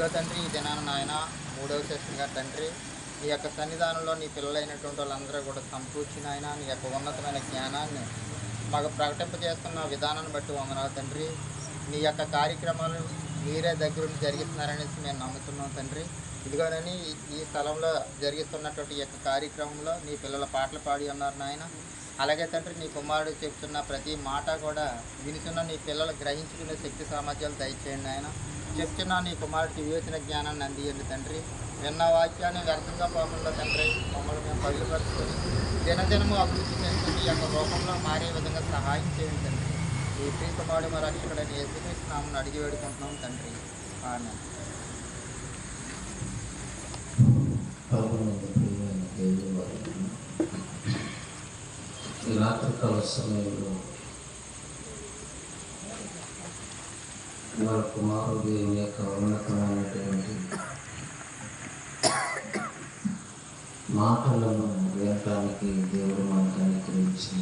ఇదిగో తండ్రి, ఈ దినాన నాయన 3వ సెషన్గా తండ్రి నీ యొక్క సన్నిధానంలో నీ పిల్లలైనటువంటి వాళ్ళందరూ కూడా సంపూర్చి నాయన నీ యొక్క ఉన్నతమైన జ్ఞానాన్ని మాకు ప్రకటింపజేస్తున్న విధానాన్ని బట్టి వందనాలు తండ్రి. నీ యొక్క కార్యక్రమాలు మీరే దగ్గరుండి జరిగిస్తున్నారనేసి మేము నమ్ముతున్నాం తండ్రి. ఇదిగోనని ఈ స్థలంలో జరిగిస్తున్నటువంటి ఈ యొక్క కార్యక్రమంలో నీ పిల్లల పాటలు పాడి ఉన్నారు నాయన. అలాగే తండ్రి, నీ కుమారుడు చెప్తున్న ప్రతి మాట కూడా వినుతున్న నీ పిల్లలు గ్రహించుకునే శక్తి సామర్థ్యాలు దయచేయండి ఆయన. చెప్తున్న నీ కుమారుడికి వివేచన జ్ఞానాన్ని అందియండి తండ్రి. విన్న వాక్యాన్ని వ్యర్థంగా పోకుండా తండ్రి మమ్మల్ని మేము పరుగుపరుచుకొని దినదినము అభివృద్ధి చేసుకుని ఈ యొక్క రూపంలో మారే విధంగా సహాయం చేయండి తండ్రి. ఈ ప్రీతమాడు మా రక్షకుడైన యేసుక్రీస్తు నామమున అడిగి వేడుకుంటున్నాం తండ్రి. ఆమేన్. ఈ రాత్రికాల సమయంలో మన కుమారుడు యొక్క ఉన్నతమైనటువంటి మాటలను వినటానికి దేవుడు మనకు అనుగ్రహించి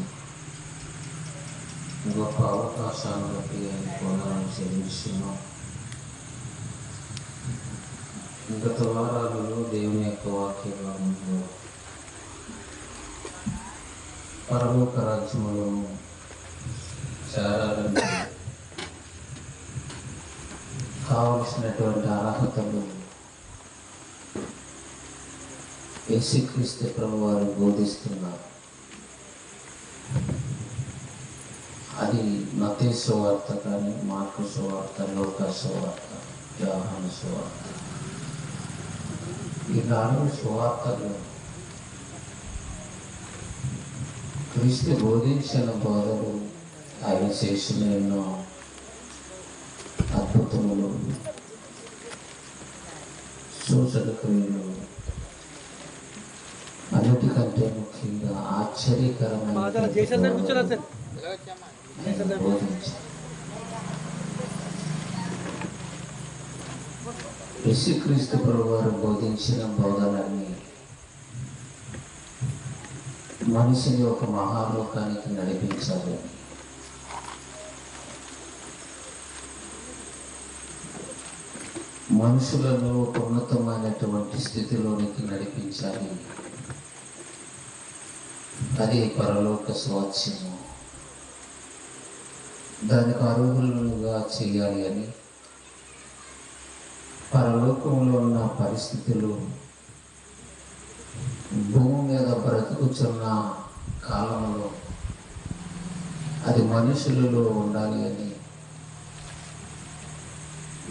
గొప్ప అవకాశాన్ని బట్టి ఆయన పొందాలని చెల్లిస్తున్నాం. గత వారాలలో దేవుని యొక్క వాక్యంలో పరలోక రాజ్యములో చేరాలని కావలసినటువంటి అర్హతలు యేసుక్రీస్తు ప్రభువు వారు బోధిస్తున్నారు. అది మత్తయి సువార్త కానీ, మార్కు సువార్త, లూకా సువార్త, యోహాను సువార్త, ఈ 4 సువార్తలు క్రీస్తు బోధించిన బోధలు, ఆయన చేసిన ఎన్నో అద్భుతములు, సూచన క్రియలు, అన్నిటికంటే ముఖ్యంగా ఆశ్చర్యకరమైన యేసుక్రీస్తు ప్రభువారు బోధించిన బోధనని మనిషిని ఒక మహాలోకానికి నడిపించాలి. మనుషులను ఒక ఉన్నతమైనటువంటి స్థితిలోనికి నడిపించాలి. అది పరలోక స్వాస్థ్యము. దానికి అర్హులుగా చేయాలి అని పరలోకంలో ఉన్న పరిస్థితులు భూమి మీద బ్రతుకుచున్న కాలంలో అది మనుషులలో ఉండాలి అని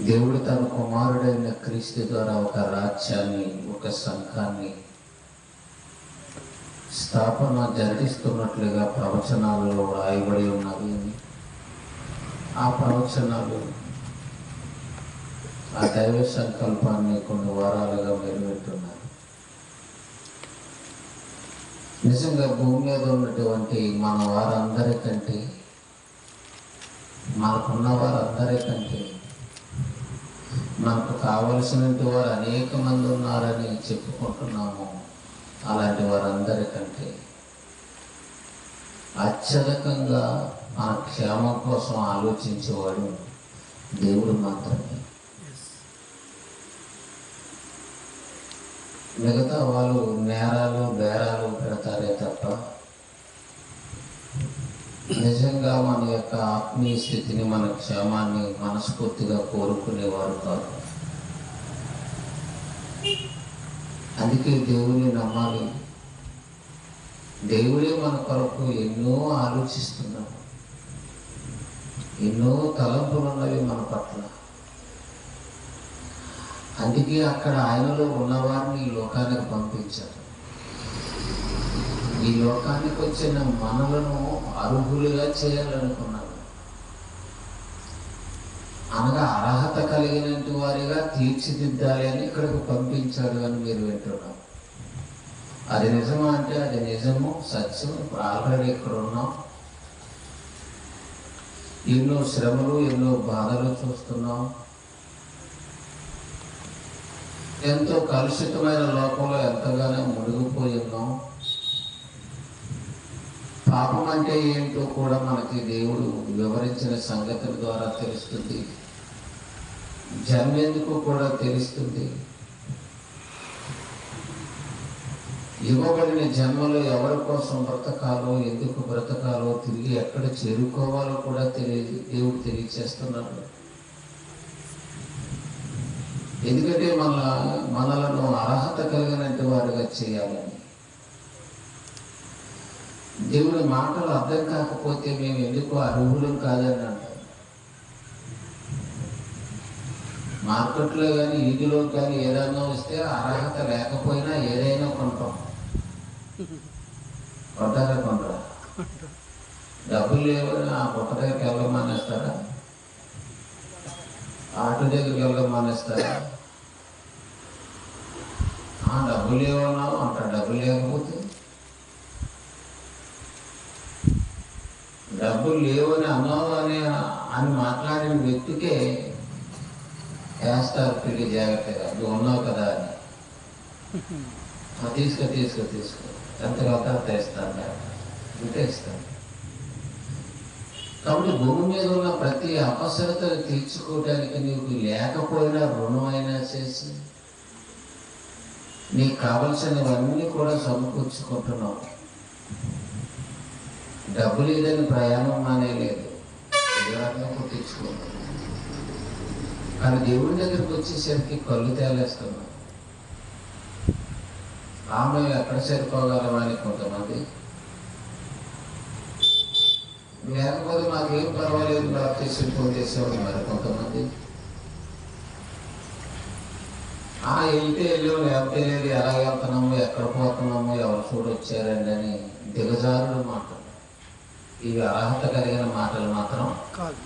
దేవుడు తన కుమారుడైన క్రీస్తు ద్వారా ఒక రాజ్యాన్ని, ఒక సంఘాన్ని స్థాపన జరిగిస్తున్నట్లుగా ప్రవచనాలలో రాయబడి ఉన్నవి అని, ఆ ప్రవచనాలు ఆ దైవ సంకల్పాన్ని కొన్ని వారాలుగా మెరుగుపెట్టున్నారు. నిజంగా భూమి మీద ఉన్నటువంటి మన వారందరికంటే, మనకున్న వారందరికంటే మనకు కావలసినటువంటి వారు అనేక మంది ఉన్నారని చెప్పుకుంటున్నాము. అలాంటి వారందరికంటే అత్యధికంగా మన క్షేమం కోసం ఆలోచించేవాడు దేవుడు మాత్రమే. మిగతా వాళ్ళు నేరాలు బేరాలు పెడతారే తప్ప నిజంగా మన యొక్క ఆత్మీయ స్థితిని, మన క్షేమాన్ని మనస్ఫూర్తిగా కోరుకునేవారు కాదు. అందుకే దేవుని నమ్మాలి. దేవుడే మన కొరకు ఎన్నో ఆలోచిస్తున్నాడు. ఎన్నో తలంపులు ఉన్నవి మన పట్ల. అందుకే అక్కడ ఆయనలో ఉన్నవారిని ఈ లోకానికి పంపించారు. ఈ లోకానికి వచ్చిన మనలను అర్హులుగా చేయాలనుకున్నాడు. అనగా అర్హత కలిగినటువంటి వారిగా తీర్చిదిద్దాలి అని ఇక్కడికి పంపించాడు అని మీరు వింటున్నారు. అది నిజమా అంటే అది నిజము, సత్యం. ఇప్పుడు ఆల్రెడీ ఇక్కడ ఉన్నాం. ఎన్నో శ్రమలు, ఎన్నో బాధలు చూస్తున్నాం. ఎంతో కలుషితమైన లోకంలో ఎంతగానో మునిగిపోయి ఉన్నాం. పాపం అంటే ఏంటో కూడా మనకి దేవుడు వివరించిన సంగతుల ద్వారా తెలుస్తుంది. జన్మెందుకు కూడా తెలుస్తుంది. ఇవ్వబడిన జన్మలో ఎవరి కోసం బ్రతకాలో, ఎందుకు బ్రతకాలో, తిరిగి ఎక్కడ చేరుకోవాలో కూడా దేవుడు తెలియచేస్తున్నాడు. ఎందుకంటే మనలను అర్హత కలిగినట్టు వారుగా చేయాలని. దేవుని మాటలు అర్థం కాకపోతే మేము ఎందుకు అర్హులం కాదని అంటారు. మార్కెట్లో కానీ ఈదులో కానీ ఏదైనా వస్తే అర్హత లేకపోయినా ఏదైనా కొంటాం. కొంటారా? డబ్బులు లేవని ఆ పుట్ట దగ్గరికి వెళ్ళమానేస్తారా? ఆటో దగ్గరికి వెళ్ళమానేస్తారా? డబ్బులు లేవన్నావు అంటారు. డబ్బులు లేకపోతే డబ్బులు లేవని అన్నావు అని మాట్లాడిన వ్యక్తికే వేస్తారు పిల్లి జాగ్రత్తగా, నువ్వు ఉన్నావు కదా అని. తీసుకో ఎంత కాక తెస్తాను అంటే ఇస్తాను. కాబట్టి భూమి మీద ఉన్న ప్రతి అవసరతను తీర్చుకోవడానికి నీకు లేకపోయినా రుణమైనా చేసి నీకు కావలసినవన్నీ కూడా సమకూర్చుకుంటున్నావు. డబ్బు లేదని ప్రయాణం మానేలేదు, ఎదురాటం పుట్టించుకున్నావు. కానీ దేవుడి దగ్గరికి వచ్చేసరికి కళ్ళు తేలేస్తున్నావు. ఆమె ఎక్కడ సరిపోగలమని కొంతమంది, లేకపోతే మాకేం పర్వాలేదు బాప్తీసం పొందేసేవాడు మరి కొంతమంది. వెళ్తే వెళ్ళాము, లేకపోతే లేదు, ఎలా వెళ్తున్నాము, ఎక్కడ పోతున్నాము, ఎవరు చూడొచ్చారండి అని దిగజారుడు మాటలు. ఇవి అర్హత కలిగిన మాటలు మాత్రం కాదు.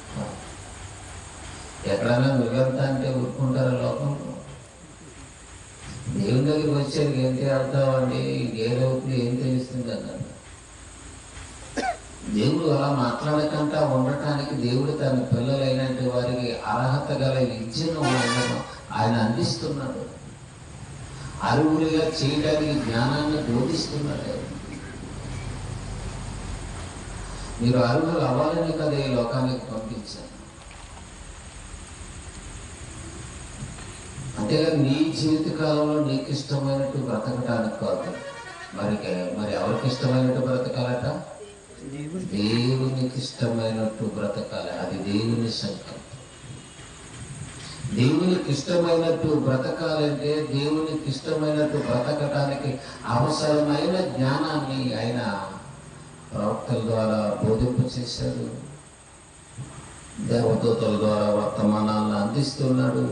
ఎక్కడైనా నువ్వెళ్తా అంటే ఊరుకుంటారా లోకంలో? దేవుని దగ్గరికి వచ్చేది ఏం తేలుతావండి, ఏదవుతుంది, ఏం తెలుస్తుంది అన్నాడు. దేవుడు అలా మాట్లాడకుండా ఉండటానికి దేవుడు తన పిల్లలైనటువంటి వారికి అర్హత గల విద్యను ఆయన అందిస్తున్నాడు. అర్హులుగా చేయడానికి జ్ఞానాన్ని బోధిస్తున్నాడు. మీరు అర్హులు అవ్వాలని కదా ఈ లోకానికి పంపించారు. అంతేగాని నీ జీవితకాలంలో నీకు ఇష్టమైనట్టు బ్రతకటానికి కాదు. మరి ఎవరికి ఇష్టమైనట్టు బ్రతకాలట? దేవునికి ఇష్టమైనట్టు బ్రతకాలి. అది దేవుని సంకల్పం. దేవునికి ఇష్టమైనట్టు బ్రతకాలంటే దేవునికి ఇష్టమైనట్టు బ్రతకటానికి అవసరమైన జ్ఞానాన్ని ఆయన ప్రవక్తల ద్వారా బోధింప చేశాడు. దేవదూతల ద్వారా వర్తమానాలను అందిస్తున్నాడు.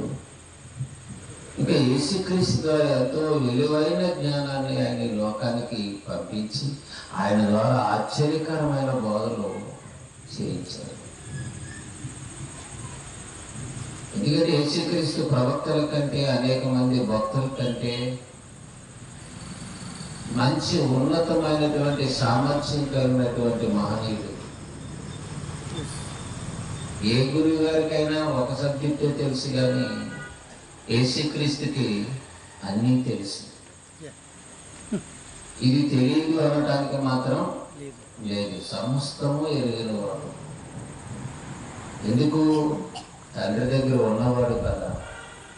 ఇంకా యేసుక్రీస్తు ద్వారా ఎంతో విలువైన జ్ఞానాన్ని ఆయన లోకానికి పంపించి ఆయన ద్వారా ఆశ్చర్యకరమైన బోధలు చేయించారు. ఎందుకంటే యేసుక్రీస్తు ప్రవక్తల కంటే, అనేక మంది భక్తుల కంటే మంచి ఉన్నతమైనటువంటి సామర్థ్యం కలిగినటువంటి మహనీయుడు. ఏ గురువు గారికైనా ఒక సబ్జెక్టే తెలుసు, కానీ యేసుక్రీస్తుకి అన్నీ తెలుసు. ఇది తెలియదు అనటానికి మాత్రం లేదు. సమస్తము ఎరిగిన వాడు. ఎందుకు? తండ్రి దగ్గర ఉన్నవాడు కదా,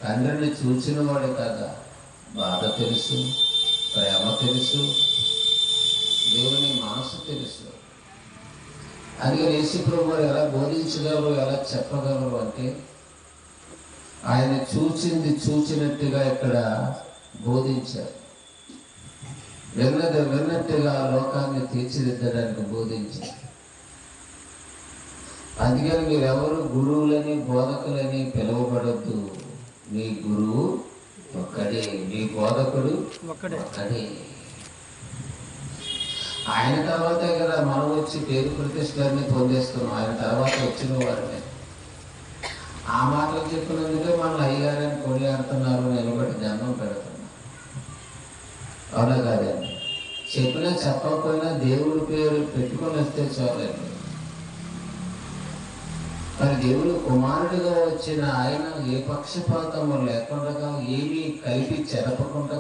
తండ్రిని చూచినవాడు కదా. బాధ తెలుసు, ప్రేమ తెలుసు, దేవుని మనసు తెలుసు. అందుకని యేసు ప్రభువు ఎలా బోధించగలరు, ఎలా చెప్పగలరు అంటే ఆయన చూచింది చూచినట్టుగా ఇక్కడ బోధించారు. విన్నట్టుగా లోకాన్ని తీర్చిదిద్దడానికి బోధించారు. అందుకని మీరెవరు గురువులని, బోధకులని పిలువబడద్దు. మీ గురువు ఒక్కడే, మీ బోధకుడు ఒక్కడే. ఆయన తర్వాతే కదా మనం వచ్చి పేరు ప్రతిష్టలన్నీ పొందేస్తున్నాం. ఆయన తర్వాత వచ్చిన వారిని ఆ మాటలు చెప్పినందుకే మన అయ్యారని కొనియాడుతున్నారు, నిలబడి దండం పెడుతున్నారు. అవునా కాదండి? చెప్పినా చెప్పకపోయినా దేవుడి పేరు పెట్టుకొని వస్తే చాలండి. మరి దేవుడు కుమారుడిగా వచ్చిన ఆయన ఏ పక్షపాతము లేకుండా, ఏమీ కలిపి చెరపకుండా,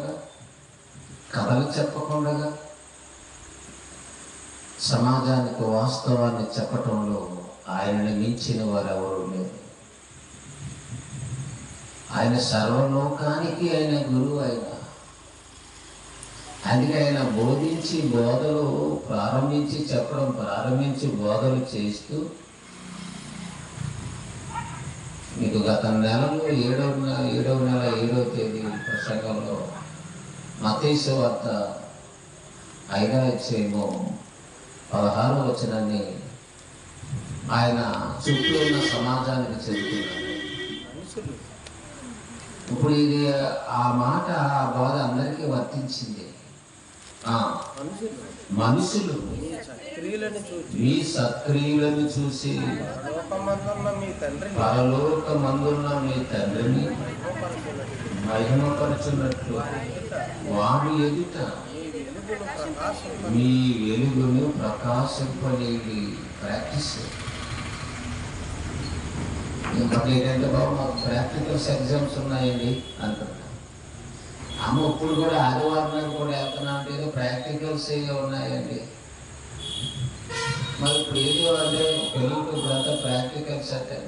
కథలు చెప్పకుండా సమాజానికి వాస్తవాన్ని చెప్పటంలో ఆయనని మించిన వారు ఎవరు లేరు. ఆయన సర్వలోకానికి ఆయన గురువు. అందుకే ఆయన బోధించి బోధలు ప్రారంభించి చెప్పడం ప్రారంభించి బోధలు చేస్తూ మీకు గత నెలలో 7వ నెల 7వ తేదీ ప్రసంగంలో మత్తయి సువార్త 5వ అధ్యాయము 16వ వచనాన్ని ఆయన చుట్టూ ఉన్న సమాజానికి చెబుతున్నారు. ఇప్పుడు ఇది ఆ మాట ఆ బాధ అందరికీ వర్తించింది. మనుషులు మీ సత్క్రియలను చూసి పరలోకమందున్న మీ తండ్రిని మహిమపరచున్నట్లు వారి ఎదుట మీ వెలుగును ప్రకాశింపలేని ప్రాక్టీస్. ఇంకొకటి ఏంటంటే బాబు మాకు ప్రాక్టికల్స్ ఎగ్జామ్స్ ఉన్నాయండి అంటున్నా. అమ్మ ఇప్పుడు కూడా ఆదివారం కూడా వెళ్తున్నా అంటే ఏదో ప్రాక్టికల్స్ ఉన్నాయండి. మరి ఇప్పుడు ఏదో అంటే పిల్లలకు ఇప్పుడంతా ప్రాక్టికల్స్ అంటే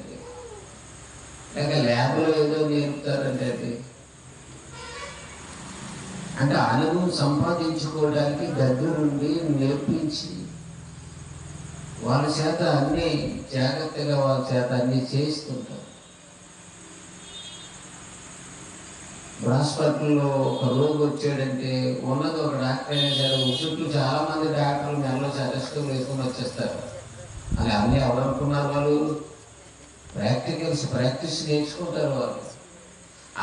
లేక ల్యాబ్లో ఏదో నేర్పుతారంటే అంటే అనుభవం సంపాదించుకోవడానికి దగ్గరుండి నేర్పించి వాళ్ళ చేత అన్నీ జాగ్రత్తగా వాళ్ళ చేత అన్నీ చేస్తుంటారు. హాస్పిటల్లో ఒక రోగి వచ్చాడంటే ఉన్నది ఒక డాక్టర్ అయినా సరే చుట్టూ చాలా మంది డాక్టర్లు నెలలో స్టెతస్కోప్ వేసుకొని వచ్చేస్తారు. అని అన్నీ ఎవరనుకున్నారు వాళ్ళు ప్రాక్టీస్ నేర్చుకుంటారు. వాళ్ళు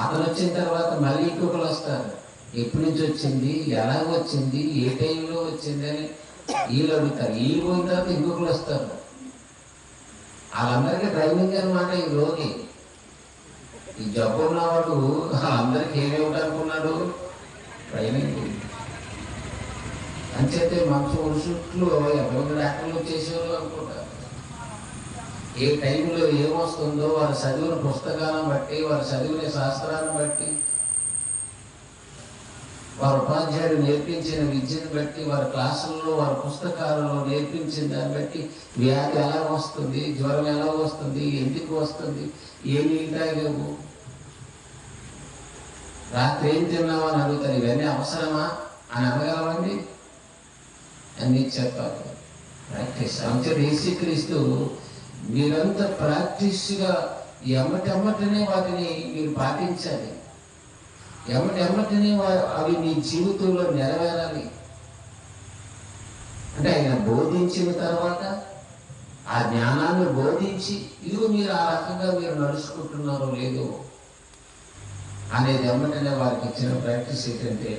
అతను వచ్చిన తర్వాత మళ్ళీ ఇంకొకరు వస్తారు. ఎప్పటి నుంచి వచ్చింది, ఎలాగ వచ్చింది, ఏ టైంలో వచ్చింది అని వీళ్ళు అడుగుతారు. వీళ్ళు పోయిన తర్వాత ఇంకొకరు వస్తారు. వాళ్ళందరికీ ట్రైనింగ్ అనమాట. ఈ రోగి ఈ జబ్బు ఉన్నవాడు అందరికీ ఏమేమిటి అనుకున్నాడు? ట్రైనింగ్. అంచేతే మనసు చుట్టూ ఎంతమంది డాక్టర్లు వచ్చేసేవాళ్ళు అనుకుంటారు. ఏ టైంలో ఏమొస్తుందో వారు చదివిన పుస్తకాలను బట్టి, వారు చదివిన శాస్త్రాన్ని బట్టి, వారి ఉపాధ్యాయుడు నేర్పించిన విద్యను బట్టి, వారి క్లాసుల్లో వారి పుస్తకాలలో నేర్పించిన దాన్ని బట్టి వ్యాధి ఎలా వస్తుంది, జ్వరం ఎలా వస్తుంది, ఎందుకు వస్తుంది, ఏమి తాగావు, రాత్రి ఏం తిన్నావు అని అడుగుతారు. ఇవన్నీ అవసరమా అని అనగలవండి? అన్నీ చెప్పాలి. ప్రాక్టీస్. అంతే యేసుక్రీస్తు మీరంతా ప్రాక్టీస్గా ఎమ్మటెమ్మటనే వాటిని మీరు పాటించాలి. ఎమ్మటెమ్మటనే అవి మీ జీవితంలో నెరవేరాలి. అంటే ఆయన బోధించిన తర్వాత ఆ జ్ఞానాన్ని బోధించి ఇదిగో మీరు ఆ రకంగా మీరు నడుచుకుంటున్నారో లేదో అనేది ఎమ్మటనే వారికి ఇచ్చిన ప్రాక్టీస్ ఏంటంటే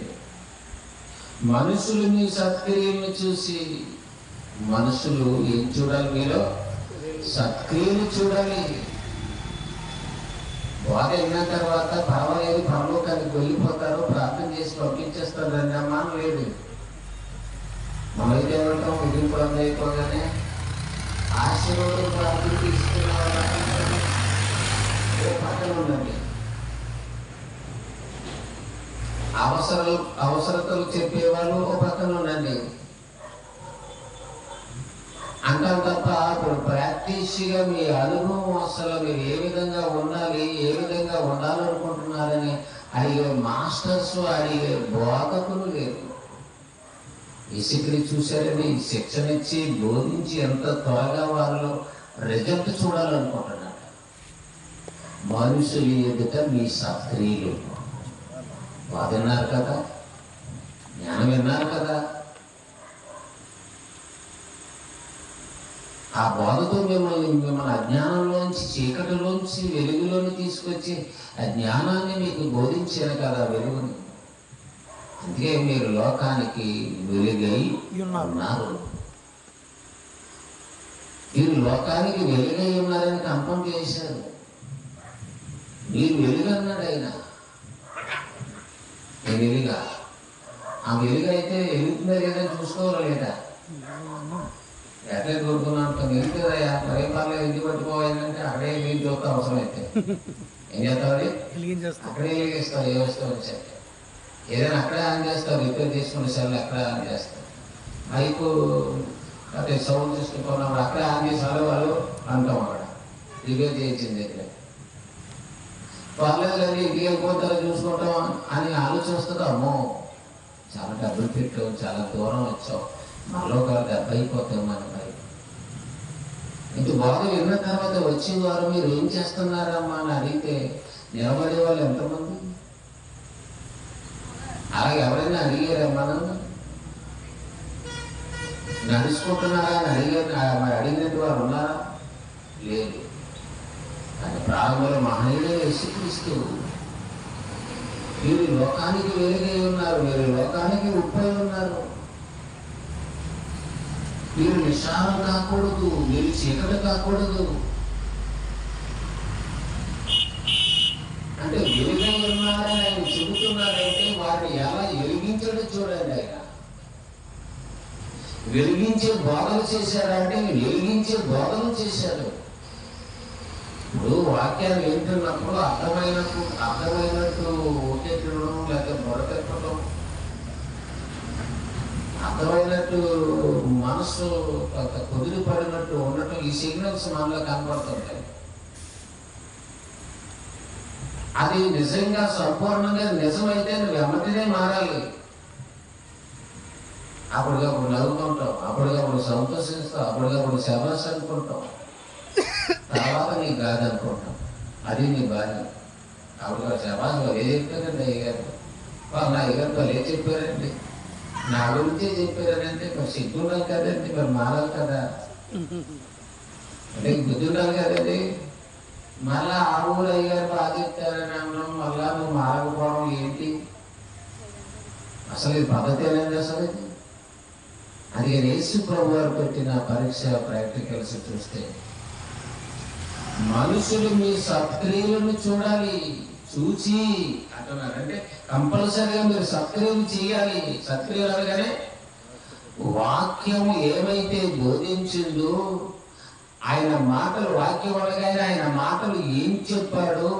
మనుషులు మీ సత్క్రియలను చూసి మనుషులు ఏం చూడాలి? మీలో సత్క్రియలు చూడాలి. బాధ అయిన తర్వాత పర్వాలేదు, పరలోకానికి వెళ్ళిపోతారు, ప్రార్థన చేసి పంపించేస్తారు అని అమ్మానం లేదు. మనమైతే ఏమంటాం? ముగింపులు అయిపోగానే ఆశీర్వాదం ప్రార్థన తీసుకున్న పక్కన ఉండండి. అవసరతలు చెప్పేవాళ్ళు ఒక పక్కన ఉండండి అంటాం తప్ప ఇప్పుడు ప్రాక్టీస్గా మీ అనుభవం అసలు మీరు ఏ విధంగా ఉండాలి, ఏ విధంగా ఉండాలనుకుంటున్నారని అడిగే మాస్టర్స్, అడిగే బోధకులు లేరు. ఇసుకని చూశారని శిక్షణ ఇచ్చి బోధించి ఎంత త్వరగా వారిలో రిజల్ట్ చూడాలనుకుంటున్నారు. మనుషులు ఎదుట మీ సత్క్రియలు విన్నారు కదా, జ్ఞానం విన్నారు కదా, ఆ బోధతో మిమ్మల్ని అజ్ఞానంలోంచి చీకటిలోంచి వెలుగులోని తీసుకొచ్చి ఆ జ్ఞానాన్ని మీకు బోధించాను కదా వెలుగుని. అందుకే మీరు లోకానికి వెలుగై ఉన్నారు. మీరు లోకానికి వెలుగై ఉన్నారని కంపం చేశారు. మీరు వెలుగు అన్నాడు ఆయన. నేను వెలుగా, ఆ వెలుగు అయితే వెలుగుతుందా లేదా చూసుకోవాలి లేదా? ఎట్లా కోరుకున్నాను వెళ్తుందయ్యా, మరేం పర్లేదు, ఇంటికి పట్టుకోవాలంటే అక్కడే వెలిగి చూస్తా. అవసరం అయితే ఏం చేస్తావు? అక్కడే వెలిగిస్తావు. ఏ వస్తువు వచ్చాక ఏదైనా అక్కడే ఆన్ చేస్తావు. రిపేర్ చేసుకునే సెల్ అక్కడే ఆన్ చేస్తావు. మైకు అంటే సౌండ్ తీసుకున్నప్పుడు అక్కడే ఆన్ చేసి వాళ్ళు అంటాం. అక్కడ రిపేర్ చేయించింది దగ్గర పర్లేదు కానీ ఇంటికి వెళ్ళిపోతారో చూసుకుంటాం అని ఆలోచిస్తుంది. అమ్మో చాలా డబ్బులు పెట్టావు, చాలా దూరం వచ్చావు, మనలో ఒక దెబ్బ అయిపోతాం మనపై. ఇంత బాగా విన్న తర్వాత వచ్చిన వారు మీరు ఏం చేస్తున్నారమ్మా అని అడిగితే నిలబడే వాళ్ళు ఎంతమంది? అలాగే ఎవరైనా అడిగారమ్మా నన్ను? నడుచుకుంటున్నారా అని అడిగినట్టు వారు ఉన్నారా? లేదు. కానీ ప్రారంభంలో మహనీయుడు యేసుక్రీస్తు మీరు లోకానికి వెలుగై ఉన్నారు, మీరు లోకానికి ఉప్పై ఉన్నారు, మీరు నిశానం కాకూడదు, మీరు చీకటి కాకూడదు అంటే వెలుగై ఉన్నారని ఆయన చెబుతున్నారంటే వారిని ఎలా వెలిగించడం చూడండి. ఆయన వెలిగించే బోధలు చేశాడంటే వెలిగించే బోధలు చేశాడు. ఇప్పుడు వాక్యాలు వింటున్నప్పుడు అర్థమైనట్టు ఒకేటడం లేకపోతే మొదటెప్పడం, అర్థమైనట్టు మనసు కుదిరిపడినట్టు ఉండటం, ఈ సిగ్నల్స్ మనలో కనబడుతుంటాయి. అది నిజంగా సంపూర్ణంగా నిజమైతే నువ్వు వెంటనే మారాలి. అప్పటికప్పుడు నవ్వుకుంటాం, అప్పటికప్పుడు సంతోషిస్తాం, అప్పటికప్పుడు శబాస్ అనుకుంటాం, తర్వాత నీకు కాదనుకుంటాం. అది నీ భార్య. అప్పుడు శబాస్ వాళ్ళు ఏం చెప్పారండి అయ్యగారు? నా అయ్యగారు వాళ్ళు ఏం చెప్పారండి? నా గురించే చెప్పారనంటే మరి సిగ్గు ఉండాలి కదండి, మరి మారాలి కదా, అంటే బుద్ధి ఉండాలి కదండి. మళ్ళా ఆ ఊరు అయ్యారు బాగా చెప్తారని అన్నాం, మళ్ళా నువ్వు మారకపోవడం ఏంటి? అసలు ఇది పద్ధతి అనేది అసలు ఇది. అది యేసు ప్రభు వారు పెట్టిన పరీక్ష ప్రాక్టికల్స్ చూస్తే మనుషులు మీ సత్క్రియలను చూడాలి, చూచి అంటున్నారు. అంటే కంపల్సరీగా మీరు సత్క్రియలు చేయాలి. సత్క్రియలు అనగానే వాక్యం ఏమైతే బోధించిందో ఆయన మాటలు, వాక్యం అనగానే ఆయన మాటలు ఏం చెప్పాడో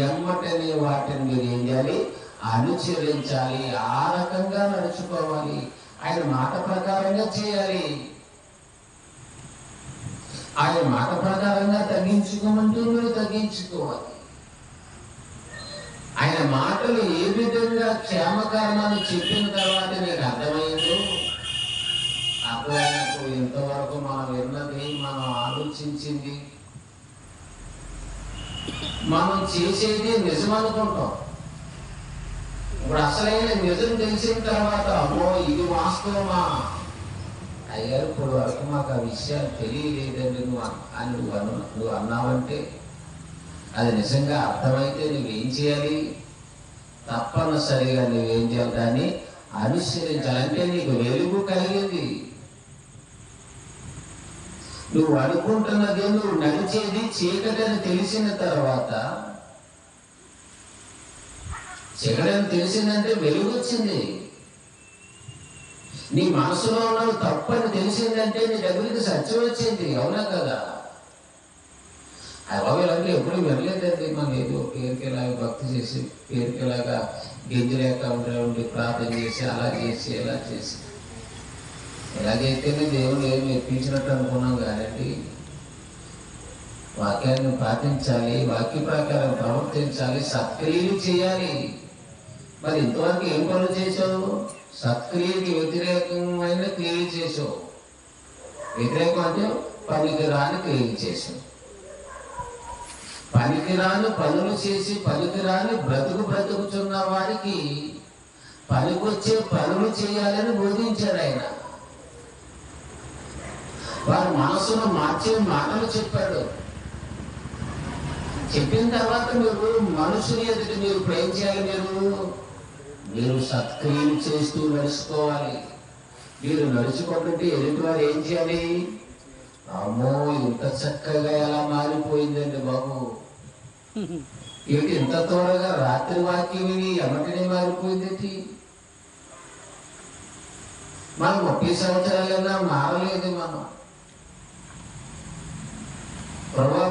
ఎమ్మటనే వాటిని మీరు ఏం చేయాలి? అనుసరించాలి. ఆ రకంగా నడుచుకోవాలి. ఆయన మాట ప్రకారంగా చేయాలి. ఆయన మాట ప్రకారంగా తగ్గించుకోమంటూ మీరు తగ్గించుకోవాలి. ఆయన మాటలు ఏ విధంగా క్షేమకరమని చెప్పిన తర్వాత నీకు అర్థమైందో, అర్థమైనప్పుడు ఇంతవరకు మనం విన్నది, మనం ఆలోచించింది, మనం చేసేది నిజం అనుకుంటాం. ఇప్పుడు అసలైన నిజం తెలిసిన తర్వాత అమ్మో ఇది వాస్తవమా అయ్యారు, ఇప్పుడు వరకు మాకు ఆ విషయాలు తెలియలేదండి నువ్వు అన్నావంటే అది నిజంగా అర్థమైతే నువ్వేం చేయాలి? తప్పనిసరిగా నువ్వేం చేయాలి? దాన్ని అనుసరించాలంటే నీకు వెలుగు కలిగింది. నువ్వు అనుకుంటున్నది, నువ్వు నడిచేది చీకటని తెలిసిన తర్వాత, చీకటని తెలిసిందంటే వెలుగు వచ్చింది. నీ మనసులో ఉన్నది తప్పని తెలిసిందంటే నీ దగ్గరికి సత్యం వచ్చింది. అవునా కదా? అవి ఎప్పుడు వినలేదండి. మనం ఏదో పేరుకేలాగా భక్తి చేసి, పేరుకేలాగా గింజలేక ఉండి ప్రార్థన చేసి, అలా చేసి ఇలా చేసి ఎలాగైతేనే దేవుడు ఏమి మెప్పించినట్టు అనుకున్నాం కానండి. వాక్యాన్ని పాటించాలి, వాక్య ప్రకారం ప్రవర్తించాలి, సత్క్రియలు చేయాలి. మరి ఇంతవరకు ఏం పనులు చేసావు? సత్క్రియకి వ్యతిరేకమైన క్రియలు చేసావు. వ్యతిరేకం అంటే పనికి రాని క్రియలు చేసావు. పనికిరాని పనులు చేసి పనికిరాని బ్రతుకుచున్న వారికి పనికొచ్చే పనులు చేయాలని బోధించాడు ఆయన. వారి మనసును మార్చే మాటలు చెప్పాడు. చెప్పిన తర్వాత మీరు మనుషుని ఎదుటి మీరు ఏం చేయాలి? మీరు సత్క్రియలు చేస్తూ నడుచుకోవాలి. మీరు నడుచుకుంటుంటే ఎదుటి వారు ఏం చేయాలి? అమ్మో ఇంత చక్కగా ఎలా మారిపోయిందండి బాబు, ఏంటి ఇంత త్వరగా రాత్రి వాక్యం విని ఎమ్మటనే మారిపోయింది. మనం 30 సంవత్సరాలైనా మారలేదు. మనం ప్రభా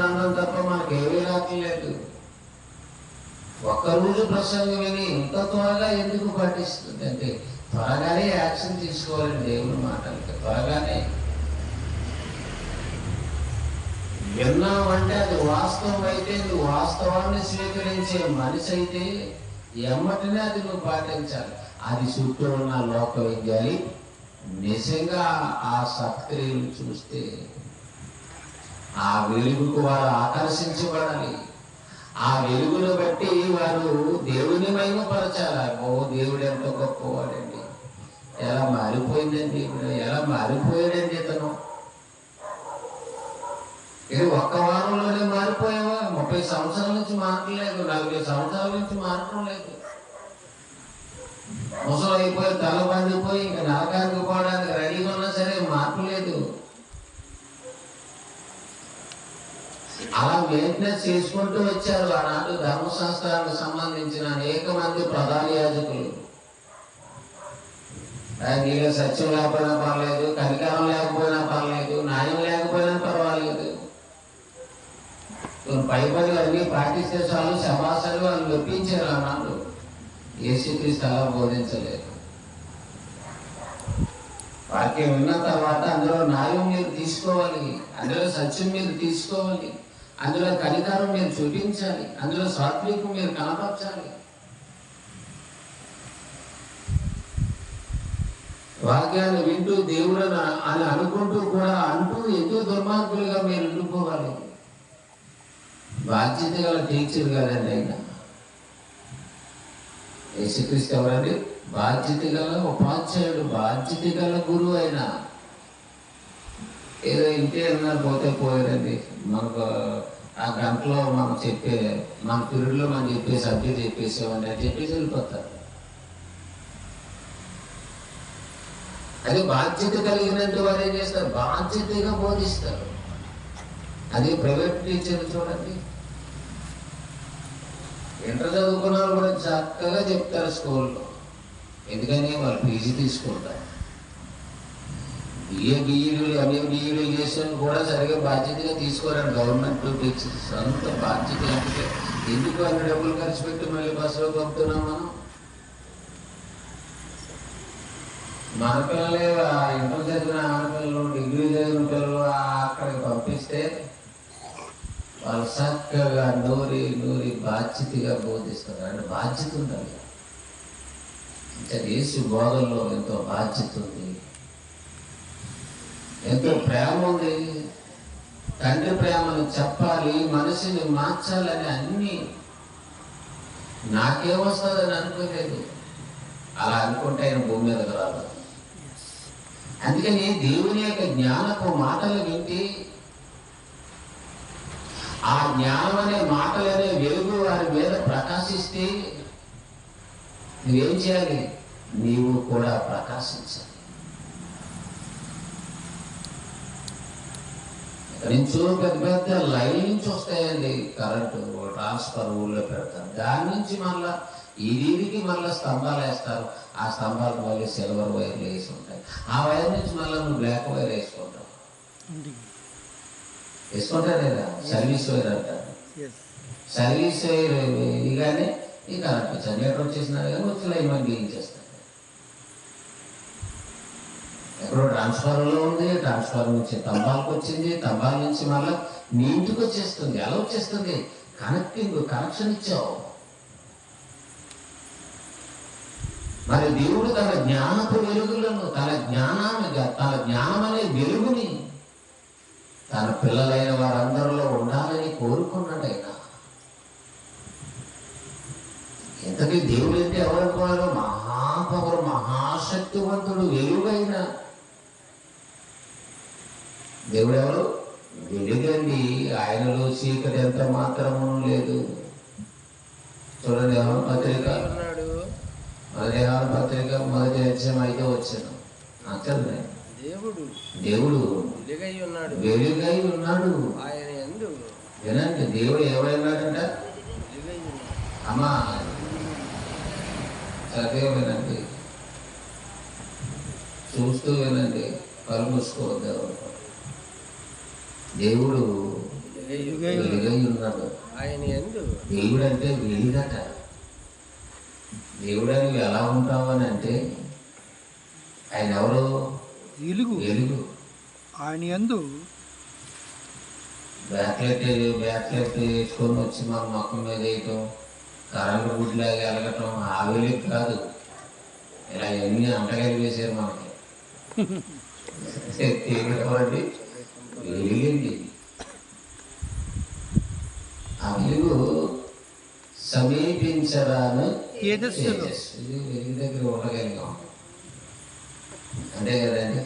అన్నం తప్ప మనకు ఏమీ రాకలేదు. ఒక్కరోజు ప్రసంగం విని ఇంత త్వరగా ఎందుకు పాటిస్తుంది అంటే త్వరగానే యాక్షన్ తీసుకోవాలండి. దేవుని మాటలకి త్వరగానే విన్నావంటే అది వాస్తవం అయితే, నువ్వు వాస్తవాన్ని స్వీకరించే మనిషి అయితే ఎమ్మటినే అది నువ్వు పాటించాలి. అది చుట్టూ ఉన్న లోక విద్యాలి నిజంగా ఆ సత్క్రియలు చూస్తే ఆ వెలుగుకు వారు ఆకర్షించబడాలి. ఆ వెలుగును బట్టి వారు దేవుని మహిమపరచాలి. ఓ దేవుడు ఎంత గొప్పవాడండి, ఎలా మారిపోయిందండి, ఎలా మారిపోయాడండి ఇతను. ఇది ఒక్క వారంలోనే మారిపోయావా? 30 సంవత్సరాల నుంచి మారట్లేదు, 40 సంవత్సరాల నుంచి మారటం లేదు. ముసలు అయిపోయి తల పండిపోయి ఇంకా నరకానికి పోవడానికి రెడీగా ఉన్నా సరే మార్పు లేదు. అలా మెయింటెనెన్స్ చేసుకుంటూ వచ్చారు ఆనాడు ధర్మశాస్త్రానికి సంబంధించిన అనేక మంది ప్రధాన యాజకులు. నీలో సత్యం లేకపోయినా పర్లేదు, కనికరం లేకపోయినా పర్లేదు, న్యాయం లేకపోయినా పర్వాలేదు, పైపడి అన్ని పాటిస్తే చాలు శబాసలు వాళ్ళు మెప్పించారు ఆనాడు. యేసుక్రీస్తు అలా బోధించలేదు. వాక్యం విన్న తర్వాత అందులో న్యాయం మీరు తీసుకోవాలి, అందులో సత్యం మీరు తీసుకోవాలి, అందులో కనికరం మీరు చూపించాలి, అందులో సాత్వికం మీరు కనపరచాలి. వాక్యాన్ని వింటూ దేవుడు అని అనుకుంటూ కూడా అంటూ ఎందుకు దుర్మార్గులుగా మీరు ఉండిపోవాలి. బాధ్యత గల టీచర్ కదండి ఆయన. యేసుక్రీస్తు ఎవరండి? బాధ్యత గల ఉపాధ్యాయుడు, బాధ్యత గల గురువు అయినా. ఏదో ఇంటే అన్నారు పోతే పోయారండి. మనకు ఆ గంటలో మనం చెప్పే, మన పీరియడ్లో మనం చెప్పే సబ్జెక్ట్ చెప్పేసేవాడి అని చెప్పేసి వెళ్ళిపోతారు. అదే బాధ్యత కలిగినట్టు వారు ఏం చేస్తారు? బాధ్యతగా బోధిస్తారు. అదే ప్రైవేట్ టీచర్లు చూడండి, ఇంటర్ చదువుకున్న వాళ్ళు కూడా చక్కగా చెప్తారు స్కూల్లో. ఎందుకని వాళ్ళు పీజీ తీసుకుంటారు. బీఈడీలు ఎంఏ చేసిన కూడా సరిగా బాధ్యతగా తీసుకోరండి గవర్నమెంట్ టీచర్స్. అంత బాధ్యత ఎందుకు అన్ని డబ్బులు ఖర్చు పెట్టి మళ్ళీ బస్సులో పంపుతున్నాం మనం. మన పిల్లలే ఇంటర్ చదివిన ఆడపిల్లలు, డిగ్రీ చదివిన పిల్లలు అక్కడికి పంపిస్తే వాళ్ళు చక్కగా నూరి బాధ్యతగా బోధిస్తారు. అంటే బాధ్యత ఉండాలి. అంటే యేసు బోధనలో ఎంతో బాధ్యత ఉంది, ఎంతో ప్రేమ ఉంది. తండ్రి ప్రేమను చెప్పాలి, మనిషిని మార్చాలని అన్నీ. నాకేమొస్తుందని అనుకోలేదు. అలా అనుకుంటే ఆయన భూమి మీదకి రాదు. అందుకని దేవుని యొక్క జ్ఞానపు మాటలు వింటి, ఆ జ్ఞానం అనే మాటలనే వెలుగు వారి మీద ప్రకాశిస్తే నువ్వేం చేయాలి? నీవు కూడా ప్రకాశించాలి. నుంచో పెద్ద పెద్ద లైన్ నుంచి వస్తాయండి కరెంటు, ట్రాన్స్ఫర్ ఊళ్ళో పెడతారు. దాని నుంచి మళ్ళా ఈదికి మళ్ళీ స్తంభాలు వేస్తారు. ఆ స్తంభాలకు మళ్ళీ సిల్వర్ వైర్లు వేసి ఉంటాయి. ఆ వైర్ నుంచి మళ్ళీ నువ్వు బ్లాక్ వైర్ వేసుకుంటావు. వేసుకుంటారు లేదా? సర్వీస్ వైర్ అంటారు. సర్వీస్ వైర్ ఇదిగానే ఈ కరెంట్ జనరేటర్ వచ్చేసినా కానీ వచ్చి లైన్ వైర్ బిగించేస్తారు. ఎక్కడో ట్రాన్స్ఫార్మర్లో ఉంది, ట్రాన్స్ఫార్మర్ నుంచి స్తంభాలకు వచ్చింది, స్తంభాల నుంచి మళ్ళీ నీ ఇంటికి వచ్చేస్తుంది. ఎలా వచ్చేస్తుంది? కనెక్షన్ ఇచ్చావు. మరి దేవుడు తన జ్ఞానపు వెలుగులను, తన జ్ఞానం అనే వెలుగుని తన పిల్లలైన వారందరిలో ఉండాలని కోరుకున్నాడు ఆయన. ఇంతకీ దేవుడు అంటే ఎవరనుకున్నారు? మహాపవరు, మహాశక్తివంతుడు, వెలుగైన దేవుడు ఎవరు? వెలుగండి. ఆయనలో చీకటి ఎంత మాత్రము లేదు. చూడండి, యోహాను పత్రిక మొదటి అధ్యాయం 5వ వచనం. చదువు. దేవుడు వెలుగై ఉన్నాడు. వినండి, దేవుడు ఏమైనాడంట? అమ్మా చదివే వినండి, చూస్తూ వినండి, కళ్ళు మూసుకోవద్దు. దేవుడు వెలుగై ఉన్నాడు. దేవుడు అంటే వెలుగట. దేవుడు అని ఎలా ఉంటావు అని అంటే ఆయన ఎవరు? వెలుగు. ఆయన యందు బ్యాక్లెట్ వేసుకొని వచ్చి మన మొక్కం మీద వేయటం, కరెంటు గుడ్లాగా వెలగటం, ఆ వెలుగు కాదు. ఇలా ఎన్ని అంటగలి వేశారు మనకి. ఎవరండి? వెలుగండి. ఆ వెలుగు సమీపించరాను తేజస్సు. ఇది వెలుగు దగ్గర ఉండగలిగాం అంతే కదండి.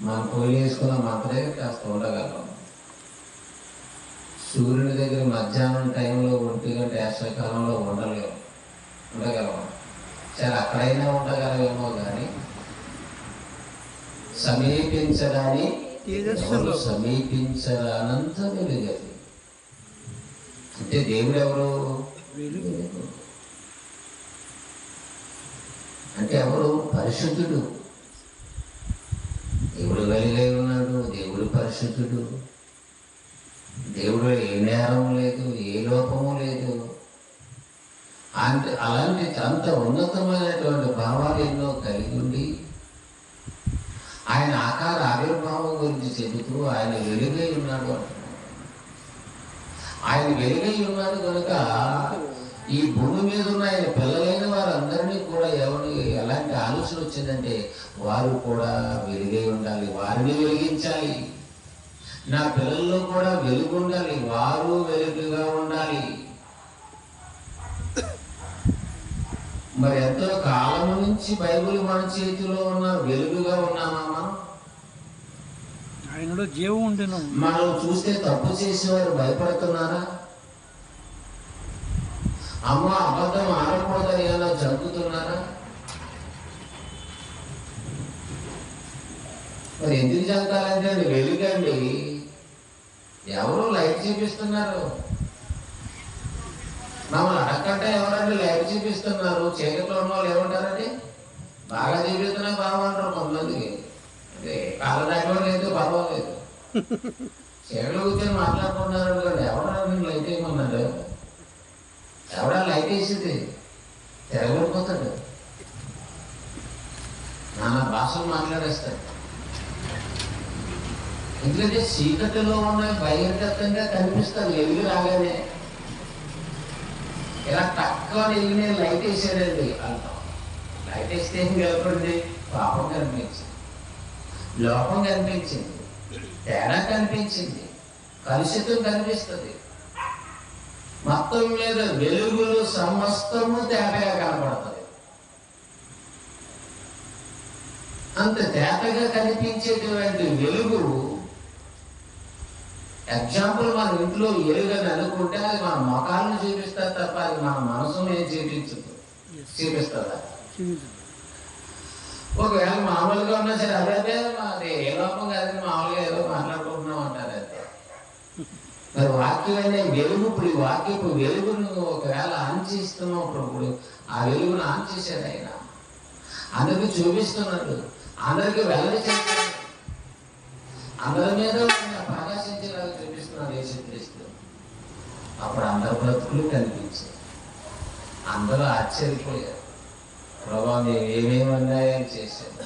మనం పొయ్యి వేసుకున్న మంత్రే కాస్త ఉండగలం. సూర్యుడి దగ్గర మధ్యాహ్నం టైంలో 1 గంట వేసవికాలంలో ఉండగలం. సరే అక్కడైనా ఉండగలమేమో కానీ సమీపించడాన్ని సమీపించరానంత వెలుగది. అంటే దేవుడు ఎవరు? అంటే ఎవరు? పరిశుద్ధుడు. దేవుడు వెలుగై ఉన్నాడు. దేవుడు పరిశుద్ధుడు. దేవుడు ఏ నేరం లేదు, ఏ లోపము లేదు. అంటే అలాంటి అంత ఉన్నతమైనటువంటి భావాలు ఎన్నో కలిగి ఉండి ఆయన ఆకార ఆవిర్భావం గురించి చెబుతూ ఆయన వెలుగై ఉన్నాడు అంటున్నాడు. ఆయన వెలుగై ఉన్నాడు కనుక ఈ భూమి మీద ఉన్న ఆయన పిల్లలైన వారందరినీ కూడా ఎలాంటి ఆలోచన వచ్చిందంటే వారు కూడా వెలుగై ఉండాలి, వారిని వెలిగించాలి. నా పిల్లల్లో కూడా వెలుగు ఉండాలి, వారు వెలుగుగా ఉండాలి. మరి ఎంతో కాలం నుంచి బైబిల్ మన చేతిలో ఉన్న వెలుగుగా ఉన్నామా మనం? ఆయనలో జీవం ఉండెను. మనం చూస్తే తప్పు చేసేవారు భయపడుతున్నారా? అమ్మ అబద్ధం ఆడకూడదని ఏమైనా జరుగుతున్నారా? మరి ఎందుకు జరగాలంటే అది వెలుగండి. ఎవరు లైట్ చూపిస్తున్నారు? మమ్మల్ని అడగంటే ఎవరండి లైట్ చూపిస్తున్నారు? చీకట్లో ఉన్న వాళ్ళు ఏమంటారండి? బాగా చూపిస్తున్నా బాగుంటారు కొంతమందికి. అంటే కాళ్ళ దాకా లేదు, పర్వాలేదు. చీకట్లో కూర్చొని మాట్లాడుకుంటున్నారు అనుకోండి, ఎవడా లైట్ వేయమన్నాడు? ఎవడా లైట్ వేసింది? తిరగబడిపోతాడు, నానా భాషలు మాట్లాడేస్తాడు. ఎందుకంటే చీకటిలో ఉన్న బహిర్గతంగా కనిపిస్తుంది. వెలుగు రాగానే ఇలా తక్కువ వెలిగిన లైట్ వేసాడండి అంటాం. లైట్ వేస్తే ఏం కలపండి? పాపం కనిపించింది, లోపం కనిపించింది, తేడా కనిపించింది, కలుషితం కనిపిస్తుంది. మొత్తం మీద వెలుగులు సమస్తము తేటగా కనపడుతుంది. అంత తేటగా కనిపించేటువంటి వెలుగు ఎగ్జాంపుల్ మన ఇంట్లో వెలుగని అనుకుంటే అది మన మొఖాలను చూపిస్తారు తప్ప అది మన మనసును ఏం చూపిస్తుందా? ఒకవేళ మామూలుగా ఉన్నా సరే అదే అది ఏ లోపం కాదని మామూలుగా ఏదో మాట్లాడుకుంటున్నాం అంటారు. అయితే మరి వాక్యం అనే వెలుగు, ఇప్పుడు ఈ వాక్యపు వెలుగును ఒకవేళ ఆన్ చేస్తున్నాం, ఇప్పుడు ఆ వెలుగును ఆన్ చేశాడు ఆయన. అందరికి చూపిస్తున్నాడు, అందరికి వెల్లడి చేస్తున్నాడు, అందరి మీద ప్రకాశించేలాగా చూపిస్తున్నాడు యేసుక్రీస్తు. అప్పుడు అందరి బ్రతుకులు కనిపించాయి. అందరూ ఆశ్చర్యపోయారు. ప్రభా మేము ఏమేమి అన్యాయాలు చేసాము,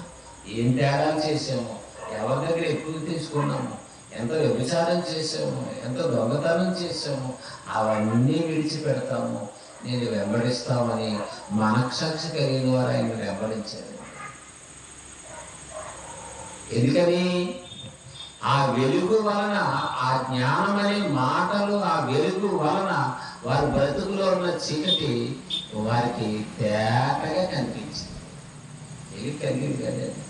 ఏం తేడాలు చేసాము, ఎవరి దగ్గర ఎక్కువ తీసుకున్నాము, ఎంత వ్యభిచారం చేసాము, ఎంత దొంగతనం చేసాము, అవన్నీ విడిచిపెడతాము, నేను వెంబడిస్తామని మనక్షాక్షి కలిగిన వారు ఆయన వెంబడించారు. ఎందుకని? ఆ వెలుగు వలన, ఆ జ్ఞానం అనే మాటలు, ఆ వెలుగు వలన వారి బ్రతుకులో ఉన్న చీకటి వారికి తేటగా కనిపించింది. వెలుగు కలిగింది కదండి.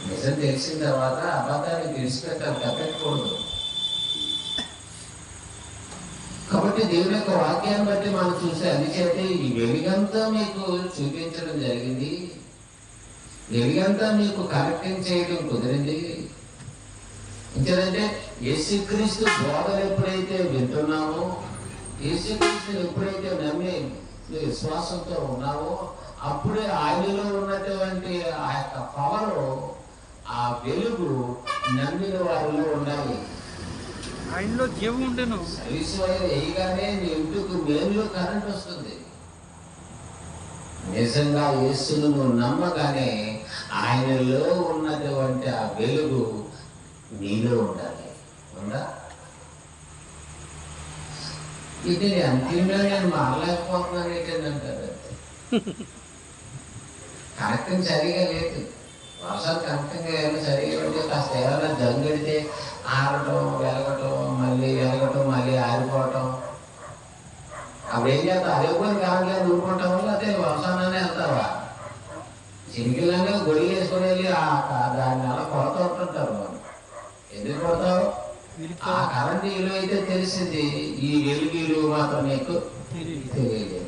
నిజం తెలిసిన తర్వాత అబద్ధాన్ని విడిచిపెట్టాలి, తప్పెట్టకూడదు. కాబట్టి దేవుని యొక్క వాక్యాన్ని బట్టి మనం చూస్తే అందుచేత ఈ వెలుగంతా మీకు చూపించడం జరిగింది, వెలుగంతా మీకు కరెక్టింగ్ చేయడం కుదిరింది. ఎందుకంటే యేసుక్రీస్తు బోధన ఎప్పుడైతే వింటున్నామో, యేసుక్రీస్తుని ఎప్పుడైతే నమ్మి విశ్వాసంతో ఉన్నావో, అప్పుడే ఆయనలో ఉన్నటువంటి ఆ యొక్క పవర్, ఆ వెలుగు నమ్మిన వారిలో ఉండాలి. ఆయనలో జీవం ఉండెను. సర్వీస్ వైర్ వేయగానే నీ ఇంటికి మెయిన్లో కరెంట్ వస్తుంది. నిజంగా యేసును నువ్వు నమ్మగానే ఆయనలో ఉన్నటువంటి ఆ వెలుగు నీలో ఉండాలి. ఉందా? ఇది అంతిమంగా నేను మారలేకపోతున్నాను ఏంటంటారు. కనెక్టింగ్ సరిగా లేదు. వర్షాలు కనెక్టింగ్ ఏమైనా సరిగా ఉంటే కాస్త ఏమైనా జంగడితే ఆరటం వెలగటం మళ్ళీ వెలగటం మళ్ళీ ఆరిపోవటం. అప్పుడు ఏం చేస్తా అరేపోయి కావట్లేదు ఊరుకుంటాం వల్ల అదే వర్షాలనే వెళ్తావా? చినికిలాగా గొడి వేసుకొని వెళ్ళి దాన్ని అలా కొడతా ఉంటుంటారు. వాళ్ళు ఎందుకు కొడతావు? ఆ కరెంట్ ఇల్లు అయితే తెలిసింది, ఈ వెలుగు ఇల్లు మాత్రం నీకు తెలియలేదు.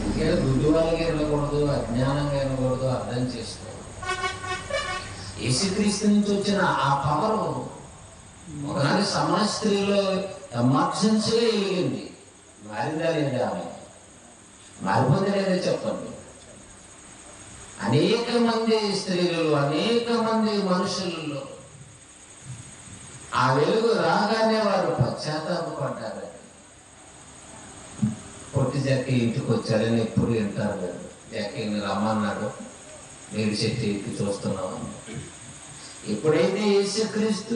ఇక్కడ గుడ్డి వాళ్ళకి వెళ్ళకూడదు, అజ్ఞానంగా వెళ్ళకూడదు, అర్థం చేసుకో. యేసుక్రీస్తు నుంచి వచ్చిన ఆ పవర్ ఒకనాటి సమాజ స్త్రీలో ఎమర్జెన్సీగా వెలిగింది. మారిందా లేదా? ఆమె మారిపోతే లేదా చెప్పండి. అనేక మంది స్త్రీలలో అనేక మంది మనుషులలో ఆ వెలుగు రాగానే వారు పశ్చాత్తాపడ్డారు. పొట్టి జక్కి ఇంటికి వచ్చారని ఎప్పుడు వింటారు కదా. జక్కిని రమ్మన్నాడు, నేడు చెట్టు ఎక్కి చూస్తున్నామని. ఎప్పుడైతే యేసుక్రీస్తు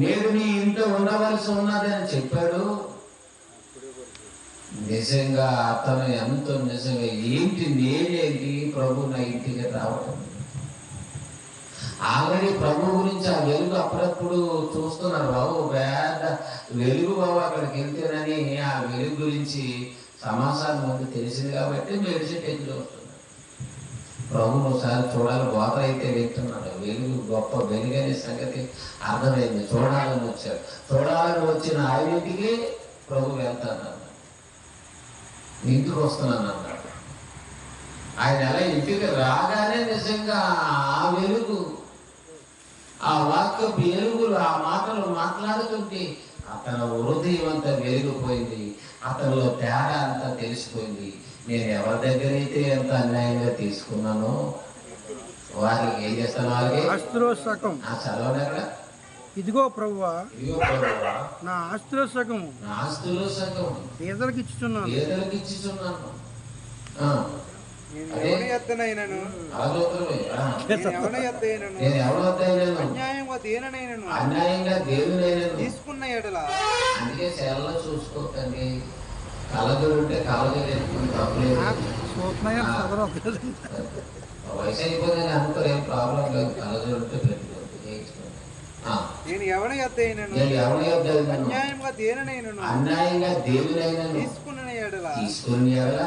నేడు నీ ఇంట్లో ఉండవలసి ఉన్నదని చెప్పాడు, నిజంగా అతను ఎంతో నిజంగా ఏంటి నేనేంటి ప్రభు నా ఇంటికి రావటం. ఆల్రెడీ ప్రభు గురించి ఆ వెలుగు అప్పుడప్పుడు చూస్తున్నారు. బాబు పెద్ద వెలుగు బాబు అక్కడికి వెళ్తేనని ఆ వెలుగు గురించి సమాచారం ముందు తెలిసింది కాబట్టి మెడిసిట్ ఎక్కి చూస్తున్నారు. ప్రభుని ఒకసారి చూడాలి, గోత అయితే వెళ్తున్నాడు. వెలుగు గొప్ప వెలుగనే సంగతి అర్థమైంది. చూడాలని వచ్చాడు. చూడాలని వచ్చిన ఆయన ఇంటికి ప్రభు వెళ్తాను, ఇంటికి వస్తున్నాను అన్నాడు. ఆయన ఎలా ఇంటికి రాగానే నిజంగా ఆ వెలుగు, ఆ వాక్య వెలుగులు, ఆ మాటలు మాట్లాడుతుంటే అతని హృదయం అంతా వెలిగిపోయింది. అతనిలో తేడా అంతా తెలిసిపోయింది. నేను ఎవరి దగ్గర అయితే ఎంత అన్యాయంగా తీసుకున్నానో వారికి ఏం చేస్తాను, వాళ్ళకి ఆ చదవని అక్కడ ఇదిగో ప్రభువా, ఇదిగో ప్రభువా, నా ఆస్తిలో సగం పేదలకు ఇచ్చుచున్నాను. అన్యాయంగా దేవునైనను తీసుకున్న ఎడల. అందుకే సెలలో చూసుకోకండి. కళ్ళజోడుంటే కళ్ళజోడు ఎత్తుకుని తప్పలేదు. వయసు అయిపోతే అనుకోరు, ఏం ప్రాబ్లం లేదు. కళ్ళజోడుంటే పెట్టుకోండి. నేను ఎవరి యొద్ద అన్యాయంగా దేవునైనా తీసుకుని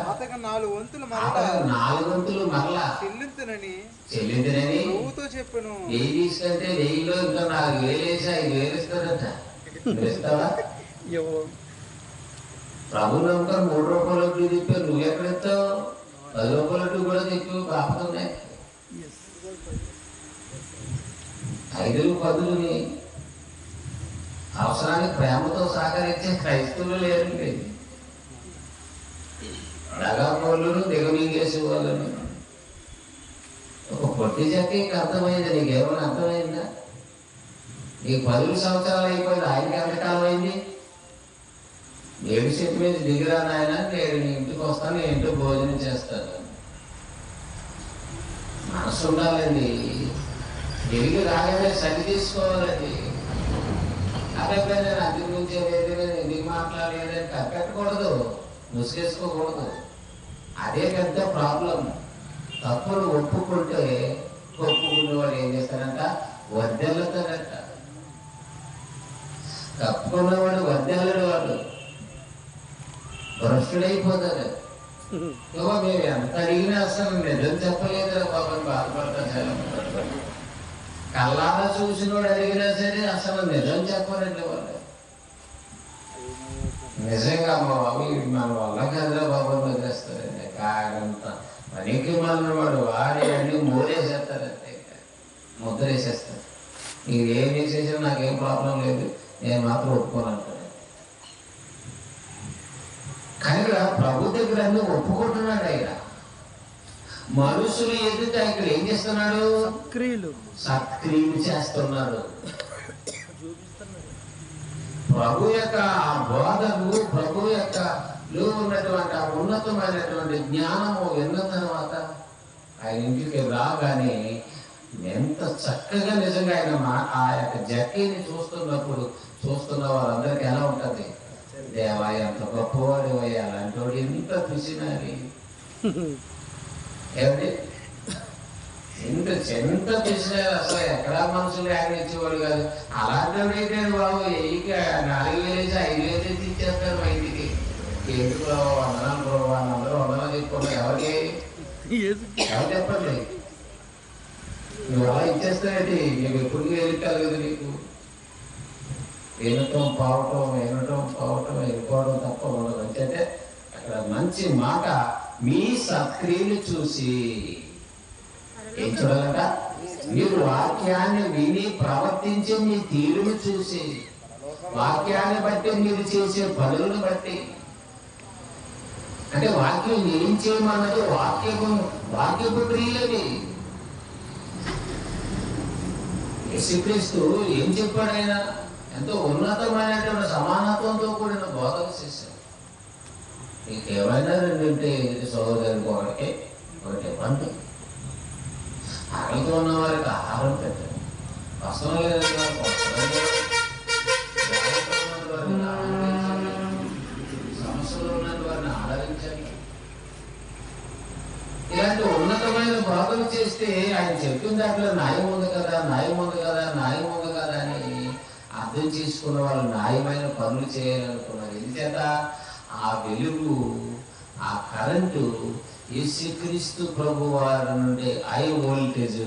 అతను 4 వంతులు మరలా చెల్లించునని ప్రభువుతో చెప్పాను. 1000 తీసుకుంటే 1000లో ఇంకా 4000 వేసి 5000 ఇస్తాడట. ఇస్తావా? ప్రభు నమ్మకం 3 రూపాయల వడ్డీ తిప్పారు. నువ్వు ఎక్కడెత్తావు? 10 రూపాయల వడ్డీ కూడా తిప్పు. పాపతున్నాయి 5 10ని అవసరానికి ప్రేమతో సహకరించే క్రైస్తవులు లేరండి. దగాకోళ్ళను దిగమింగేసే వాళ్ళని. ఒక పొట్టి జక్కి అర్థమైంది. నీకేమైనా అర్థమైందా? నీకు 10 సంవత్సరాలు అయిపోయింది, ఆయనకి ఎంతకాలం అయింది? 7 చెట్టు మీద దిగిరా నాయన, నేను నీ ఇంటికి వస్తాను, నీ ఇంట్లో భోజనం చేస్తాను. మనసు ఉండాలండి. వెలుగు రాగానే సరి తీసుకోవాలండి. అక్కడ నేను అంతకు మించే లేదు, ఎందుకు మాట్లాడలేదని కప్పెట్టకూడదు, ముసుగేసుకోకూడదు. అదే పెద్ద ప్రాబ్లం. తప్పులు ఒప్పుకుంటే ఒప్పుకునేవాడు ఏం చేస్తారంట? వర్దెల్లుతాడంట. తప్పుకున్నవాడు వర్దెల్లడు, వాడు భ్రష్టుడైపోతాడు. మేము ఎంత అడిగినా అసలు నిజం చెప్పలేదురా బాబని బాధపడతాను. కళ్ళారా చూసినోడు అడిగినా సరే అసలు నిజం చెప్పరండి వాళ్ళు. నిజంగా మా బాబు మన వల్ల కదరా బాబు వదిలేస్తారండి. కాడంత పనికి మనవాడు వాడి అన్ని మూడేసేస్తారంటే, ముద్రేసేస్తారు. మీరు ఏం చేసేసినా నాకేం ప్రాబ్లం లేదు, నేను మాత్రం ఒప్పుకోను అంటారు. కనుక ప్రభు దగ్గర అన్ని ఒప్పుకుంటున్నాడు ఆయన. మనుషులు ఎదుట ఇక్కడ ఏం చేస్తున్నాడు? సత్క్రియలు చేస్తున్నాడు. ప్రభు యొక్క ఆ బోధలు, ప్రభు యొక్క ఉన్నటువంటి ఆ ఉన్నతమైనటువంటి జ్ఞానము విన్న తర్వాత ఆయన ఇంటికి రాగానే ఎంత చక్కగా నిజంగా ఆయన ఆ యొక్క జక్కీని చూస్తున్న వాళ్ళందరికీ ఎలా ఉంటుంది? దేవా ఎంత గొప్పవాడు అయ్యా, అలాంటి వాడు ఎంత పిసినారి, ఏమిటి ఎంత పిసినారు, అసలు ఎక్కడా మనుషులు ఆగనిచ్చేవాడు కాదు. అలాంటి వాడు అయితే బాబు 4,000 5,000 ఇచ్చేస్తారు మా ఇంటికి. ఎందుకు వందనాలు వాళ్ళందరూ వందనాలు చెప్పుకుంటారు. ఎవరు చెప్పండి? నువ్వు అలా ఇచ్చేస్తావేంటి? నీకు ఎప్పుడు వెళ్ళిట్టాలి కదా నీకు. వినటం పావటం వెళ్ళిపోవడం తప్ప ఉండదు. అంటే అక్కడ మంచి మాట, మీ సత్క్రియలు చూసి ఏం చూడాలంట? మీరు వాక్యాన్ని విని ప్రవర్తించే మీ తీరును చూసి, వాక్యాన్ని బట్టి మీరు చేసే పనులను బట్టి, అంటే వాక్యం ఏం చేయమన్నది వాక్యపు క్రియలని. యేసుక్రీస్తు ఏం చెప్పాడు? ఆయన ఎంతో ఉన్నతమైనటువంటి సమానత్వంతో కూడిన బోధన చేశాడు. నీకేమైనా 2 సహోదరునికి ఒకటి పండు, ఆకలితో ఉన్న వారికి ఆహారం పెట్టండి, వస్త్రం లేని వారికి వస్త్రం సమస్యలు ఉన్నటువంటి వారిని ఆదరించండి. ఇలాంటి ఉన్నతమైన బోధన చేస్తే ఆయన చెప్పిన దాంట్లో న్యాయం ఉంది కదా అని అర్థం చేసుకున్న వాళ్ళు న్యాయమైన పనులు చేయాలనుకున్నారు. ఎందుచేత ఆ వెలుగు, ఆ కరెంటు యేసుక్రీస్తు ప్రభు వారి నుండి హై వోల్టేజ్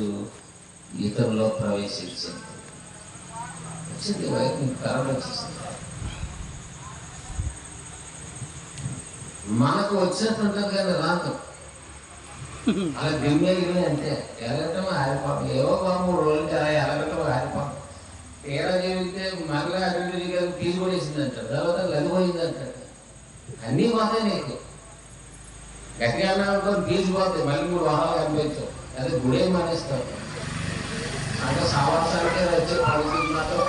ఇతరులో ప్రవేశించింది. కరెంట్ వచ్చేసింది. మనకు వచ్చినట్టు కానీ రాదు. అలా దిమ్మేగిరి అంటే ఎలగటం ఆరిపోవడం, ఏవో 3 రోజులకి అలా ఎలగటం ఆరిపోవడం, తీరా జరిగితే మరలా అభివృద్ధి పీజు పడేసింది అంటాడు, తర్వాత లలిపోయింది అంటాడు. అన్నీ పోతాయి నీకు. గట్టిగా అనుకోని పీజు పోతాయి, మళ్ళీ 3 వారాలు కనిపించవు, అదే గుడే మానేస్తావు. అంటే సావాసానికే వచ్చే పరిస్థితి మాత్రం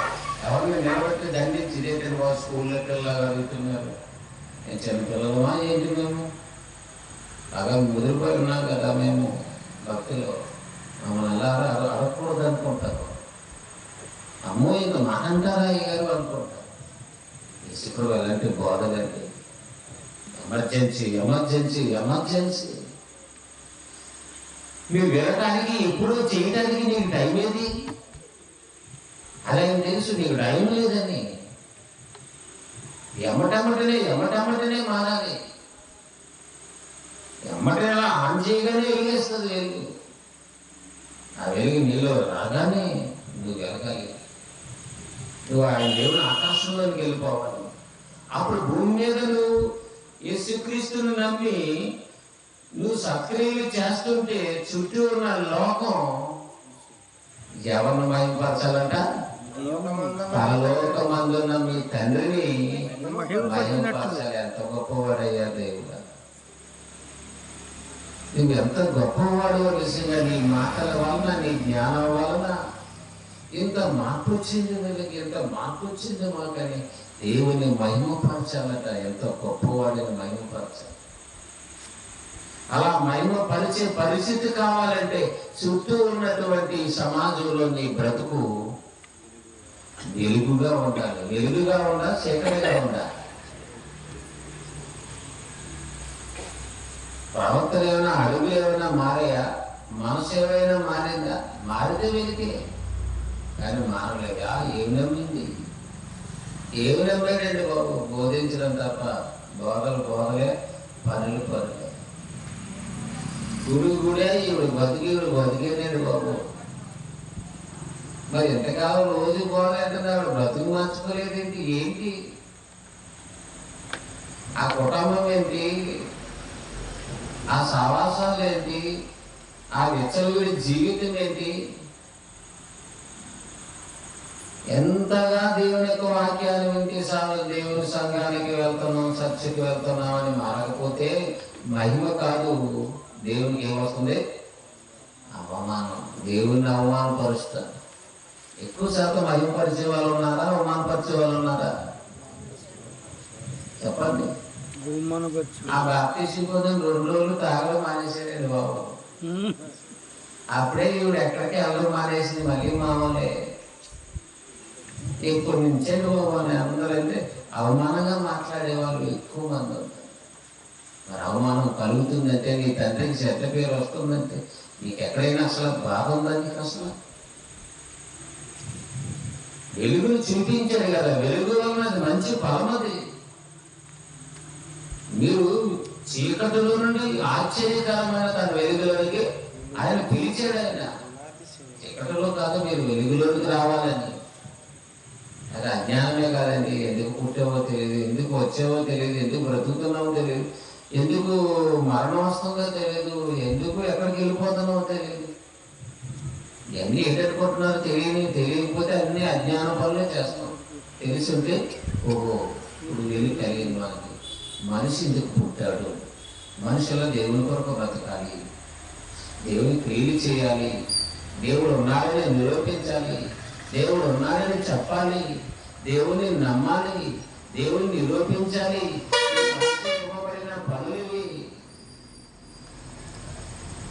ఎవరిని నిలబెట్టి దండించి ఇదేంటి వాళ్ళు స్కూల్లో పిల్లలు అడుగుతున్నారు, నేను చిన్నపిల్లలమా ఏంటి? మేము బాగా ముదిరిపోయి ఉన్నాం కదా, మేము భక్తులు మమ్మల్ని ఎలా అడగకూడదు అనుకుంటారు. అమ్మో ఇంక మాకంటారా అయ్యారు అనుకుంటారు. ఇప్పుడు ఎలాంటి బోధలండి, ఎమర్జెన్సీ మీరు వినటానికి, ఎప్పుడో చేయడానికి నీకు టైం ఏది? అలా ఏం తెలుసు నీకు టైం లేదని. ఎమ్మటమ్మటనే మారాలి. ఎమ్మటే అలా ఆన్ చేయగానే వెలిగేస్తుంది వెలుగు. ఆ వెలుగు నీలో రాగానే నువ్వు వెలగాలి. నువ్వు ఆయన దేవుని ఆకాశంలోకి వెళ్ళిపోవాలి. అప్పుడు భూమి మీద నువ్వు యేసుక్రీస్తుని నమ్మి నువ్వు సత్క్రియలు చేస్తుంటే చుట్టూ ఉన్న లోకం ఎవరిని మహిమపరచాలంట? పరలోకమందున్న మీ తండ్రిని మహిమపరచాలి. ఎంత గొప్పవాడయ్యా దేవుడు, నువ్వు ఎంత గొప్పవాడు. నిజంగా నీ మాటల వలన, నీ జ్ఞానం వలన ఇంత మార్పు వచ్చింది, మాకని దేవుని మహిమపరచాలట. ఎంత గొప్పవాడిని మహిమపరచాలి. అలా మహిమపరిచే పరిస్థితి కావాలంటే చుట్టూ ఉన్నటువంటి సమాజంలో నీ బ్రతుకు వెలుగుగా ఉండాలి. చీకటిగా ఉండాలి. ప్రవర్తన ఏమైనా, అడుగులు ఏమైనా మారాయా? మనసు ఏమైనా మారిందా? మారితే వెలిగే, కానీ మారలేదా? ఏమి నమ్మాడండి బాబు? బోధించడం తప్ప. బోధలే, పనులు. గుడే ఈవిడు బతికేనండి బాబు. మరి ఎంతకాలం రోజు బోధంటే ఆవిడ బ్రతుకు మార్చుకోలేదేంటి? ఏంటి ఆ కుటుంబం ఏంటి? ఆ సావాసాలు ఏంటి? ఆ విచ్చలవిడి జీవితం ఏంటి? ఎంతగా దేవుని యొక్క వాక్యాన్ని వింటే చాలు, దేవుని సంఘానికి వెళ్తున్నాం, చర్చికి వెళ్తున్నాం అని మారకపోతే మహిమ కాదు. దేవునికి ఏమొస్తుంది? అవమానం. దేవుని అవమానపరుస్తారు. ఎక్కువ శాతం మహిమపరిచే వాళ్ళు ఉన్నారా, అవమానపరిచే వాళ్ళు ఉన్నారా? చెప్పండి. ఆ బాప్తీసం కోసం 2 రోజులు తాగడం మానేసాడండి బాబు. అప్పుడే ఈవిడ ఎక్కడికి వెళ్ళడం మానేసింది, మళ్ళీ మామూలే. ఇప్పుడు నుంచే నువ్వు అందరంటే అవమానంగా మాట్లాడేవాళ్ళు ఎక్కువ మంది ఉంటారు. మరి అవమానం కలుగుతుందంటే, నీ తండ్రికి చెడ్డ పేరు వస్తుందంటే నీకు ఎక్కడైనా అసలు బాధ ఉందా? నీకు అసలు వెలుగును చూపించాడు కదా, వెలుగులో ఉన్నది మంచి ఫలం అది. మీరు చీకటిలో నుండి ఆశ్చర్యకరమైన తన వెలుగులోనికి ఆయన పిలిచాడు. ఆయన చీకటిలో కాదు, మీరు వెలుగులోనికి రావాలని. అది అజ్ఞానమే కాదండి. ఎందుకు పుట్టావో తెలియదు, ఎందుకు వచ్చావో తెలియదు, ఎందుకు బ్రతుకుతున్నావో తెలియదు, ఎందుకు మరణం వస్తుందో తెలియదు, ఎందుకు ఎక్కడికి వెళ్ళిపోతున్నావో తెలియదు. ఇవన్నీ ఏంటనుకుంటున్నారో తెలియకపోతే అన్ని అజ్ఞాన పనులే చేస్తాం. తెలిసి ఉంటే ఓహో ఇప్పుడు వెళ్ళి కలిగింది మనకి. మనిషి ఎందుకు పుట్టాడు, మనిషిలో దేవుని కొరకు బ్రతకాలి, దేవుని క్రియలు చేయాలి, దేవుడు ఉన్నాడని నిరూపించాలి, దేవుడు ఉన్నాడని చెప్పాలి, దేవుని నమ్మాలి, దేవుని నిరూపించాలి. ఇవ్వబడిన పనులు,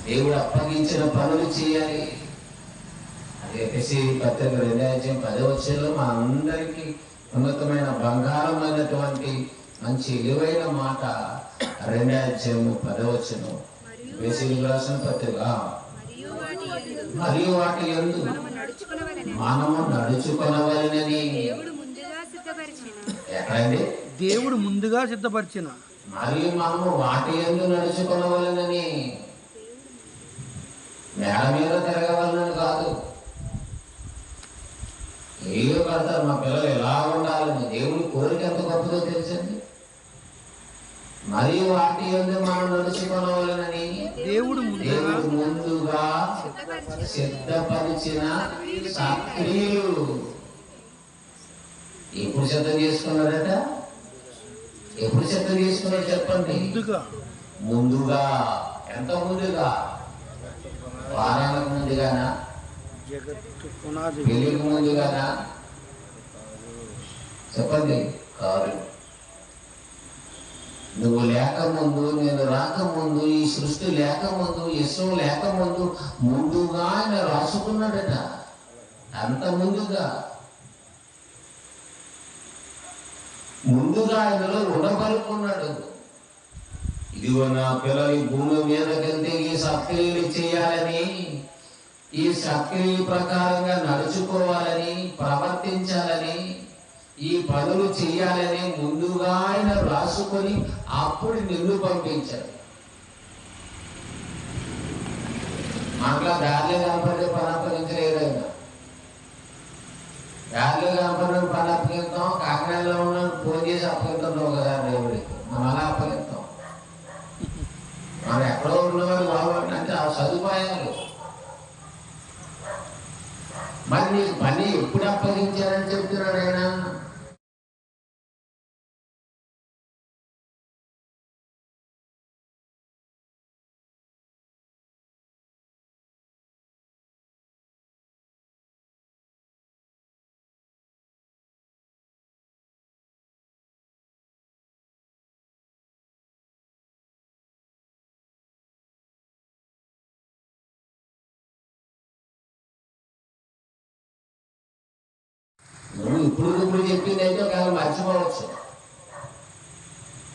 దేవుడు అప్పగించిన పనులు చేయాలి. అది ఎఫెసీ పత్రిక 2:10 మా అందరికీ ఉన్నతమైన బంగారమైనటువంటి మంచి విలువైన మాట 2:10 ఎఫెసీయులకు రాసిన పత్రిక. మరియు వాటి యందు మనము నడుచుకొనవలెనని ఎక్కడండి? దేవుడు ముందుగా సిద్ధపరిచిన. మరియు మనము వాటి యందు నడుచుకొనవలెనని, నేల మీద తిరగవలనని కాదు. ఏయో కడతారు మా పిల్లలు ఎలా ఉండాలని. దేవుడి కోరిక ఎంత గొప్పదో తెలుసండి. మరియు వాటి యందు మనం నడుచుకొనవలెనని దేవుడు ముందుగా సిద్ధపరిచిన సక్రియలు. ఎప్పుడు సిద్ధం చేసుకున్నాడట? ఎప్పుడు సిద్ధం చేసుకున్నాడు చెప్పండి? ముందుగా. ఎంత ముందుగా? వారానికి ముందుగానా? పెళ్లికి ముందుగానా? చెప్పండి. కాదు. నువ్వు లేకముందు, నేను రాకముందు, ఈ సృష్టి లేకముందు, యశో లేకముందు ముందుగా ఆయన రాసుకున్నాడట. అంత ముందుగా ఆయనలో ఉండబలుకున్నాడు. ఇదిగో నా పిల్లలు భూమి మీదకెళ్తే ఈ సత్క్రియలు చేయాలని, ఈ సత్క్రియ ప్రకారంగా నడుచుకోవాలని, ప్రవర్తించాలని, ఈ పనులు చేయాలని ముందుగా ఆయన రాసుకొని అప్పుడు నిన్ను పంపించాడు. అట్లా దారిలో కనపడే పని అప్పగించలేదు ఆయన. దారిలో కనపడిన పని అప్పగిస్తాం, కాకినాడలో ఉన్న ఫోన్ చేసి అప్పగిస్తున్నావు కదా దేవుడికి. మనం అలా అప్పగిస్తాం. మనం ఎక్కడో ఉన్నవారు బాగుంటే అంటే ఆ సదుపాయాలు. మరి నీకు పని ఎప్పుడు అప్పగించారని చెప్తున్నాడు ఆయన? నువ్వు ఇప్పుడు చెప్పింది అయితే ఒకవేళ మర్చిపోవచ్చు.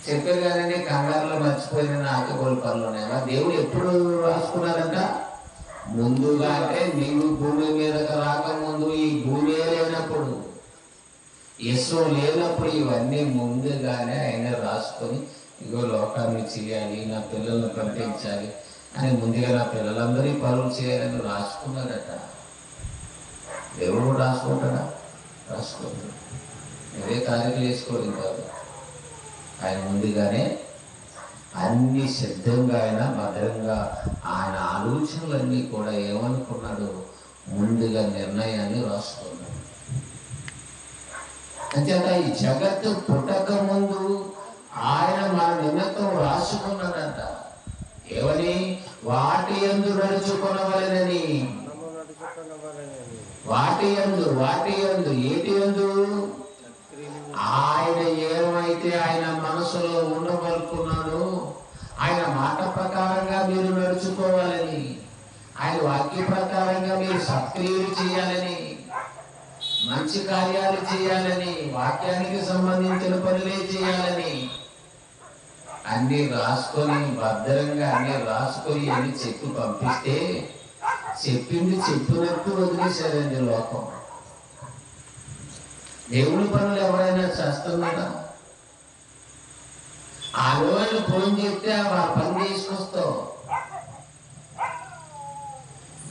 చెప్పారు కదండి, కంగారులో మర్చిపోయిన ఆకుకూరల పనులు ఉన్నాయా? దేవుడు ఎప్పుడు రాసుకున్నారంట? ముందుగా. అంటే నీవు భూమి మీదకి రాకముందు, ఈ భూమి లేనప్పుడు, యశో లేనప్పుడు ఇవన్నీ ముందుగానే ఆయన రాసుకొని, ఇగో లోకాన్ని చేయాలి, నా పిల్లల్ని పంపించాలి అని ముందుగా నా పిల్లలందరి పనులు చేయాలని రాసుకున్నారట. దేవుడు రాసుకుంటాడా? రాసుకోండి. ఇదే కార్యక్రమం వేసుకోవడం కాదు. ఆయన ముందుగానే అన్ని సిద్ధంగా, ఆయన భద్రంగా, ఆయన ఆలోచనలన్నీ కూడా ఏమనుకున్నాడు? ముందుగా నిర్ణయాన్ని రాసుకున్నాడు. అంచేత ఈ జగత్తు పుట్టక ముందు ఆయన మన నిమిత్తం రాసుకున్నాడంట. ఏమని? వాటి యందు నడుచుకొనవలెనని. వాటి యందు ఏటి యందు? ఆయన ఏమైతే ఆయన మనసులో ఉండబలుకున్నాడో ఆయన మాట ప్రకారంగా మీరు నడుచుకోవాలని, ఆయన వాక్యం సత్క్రియలు చేయాలని, మంచి కార్యాలు చేయాలని, వాక్యానికి సంబంధించిన పనులే చేయాలని అన్ని రాసుకొని భద్రంగా అన్ని రాసుకొని అని చెప్పి పంపిస్తే చెప్పింది చెప్పినట్టు వదిలేశారండి లోకం. దేవుని పనులు ఎవరైనా చేస్తున్నారా? ఆ రోజు ఫోన్ చేస్తే వాళ్ళ పని తీసుకొస్తావు,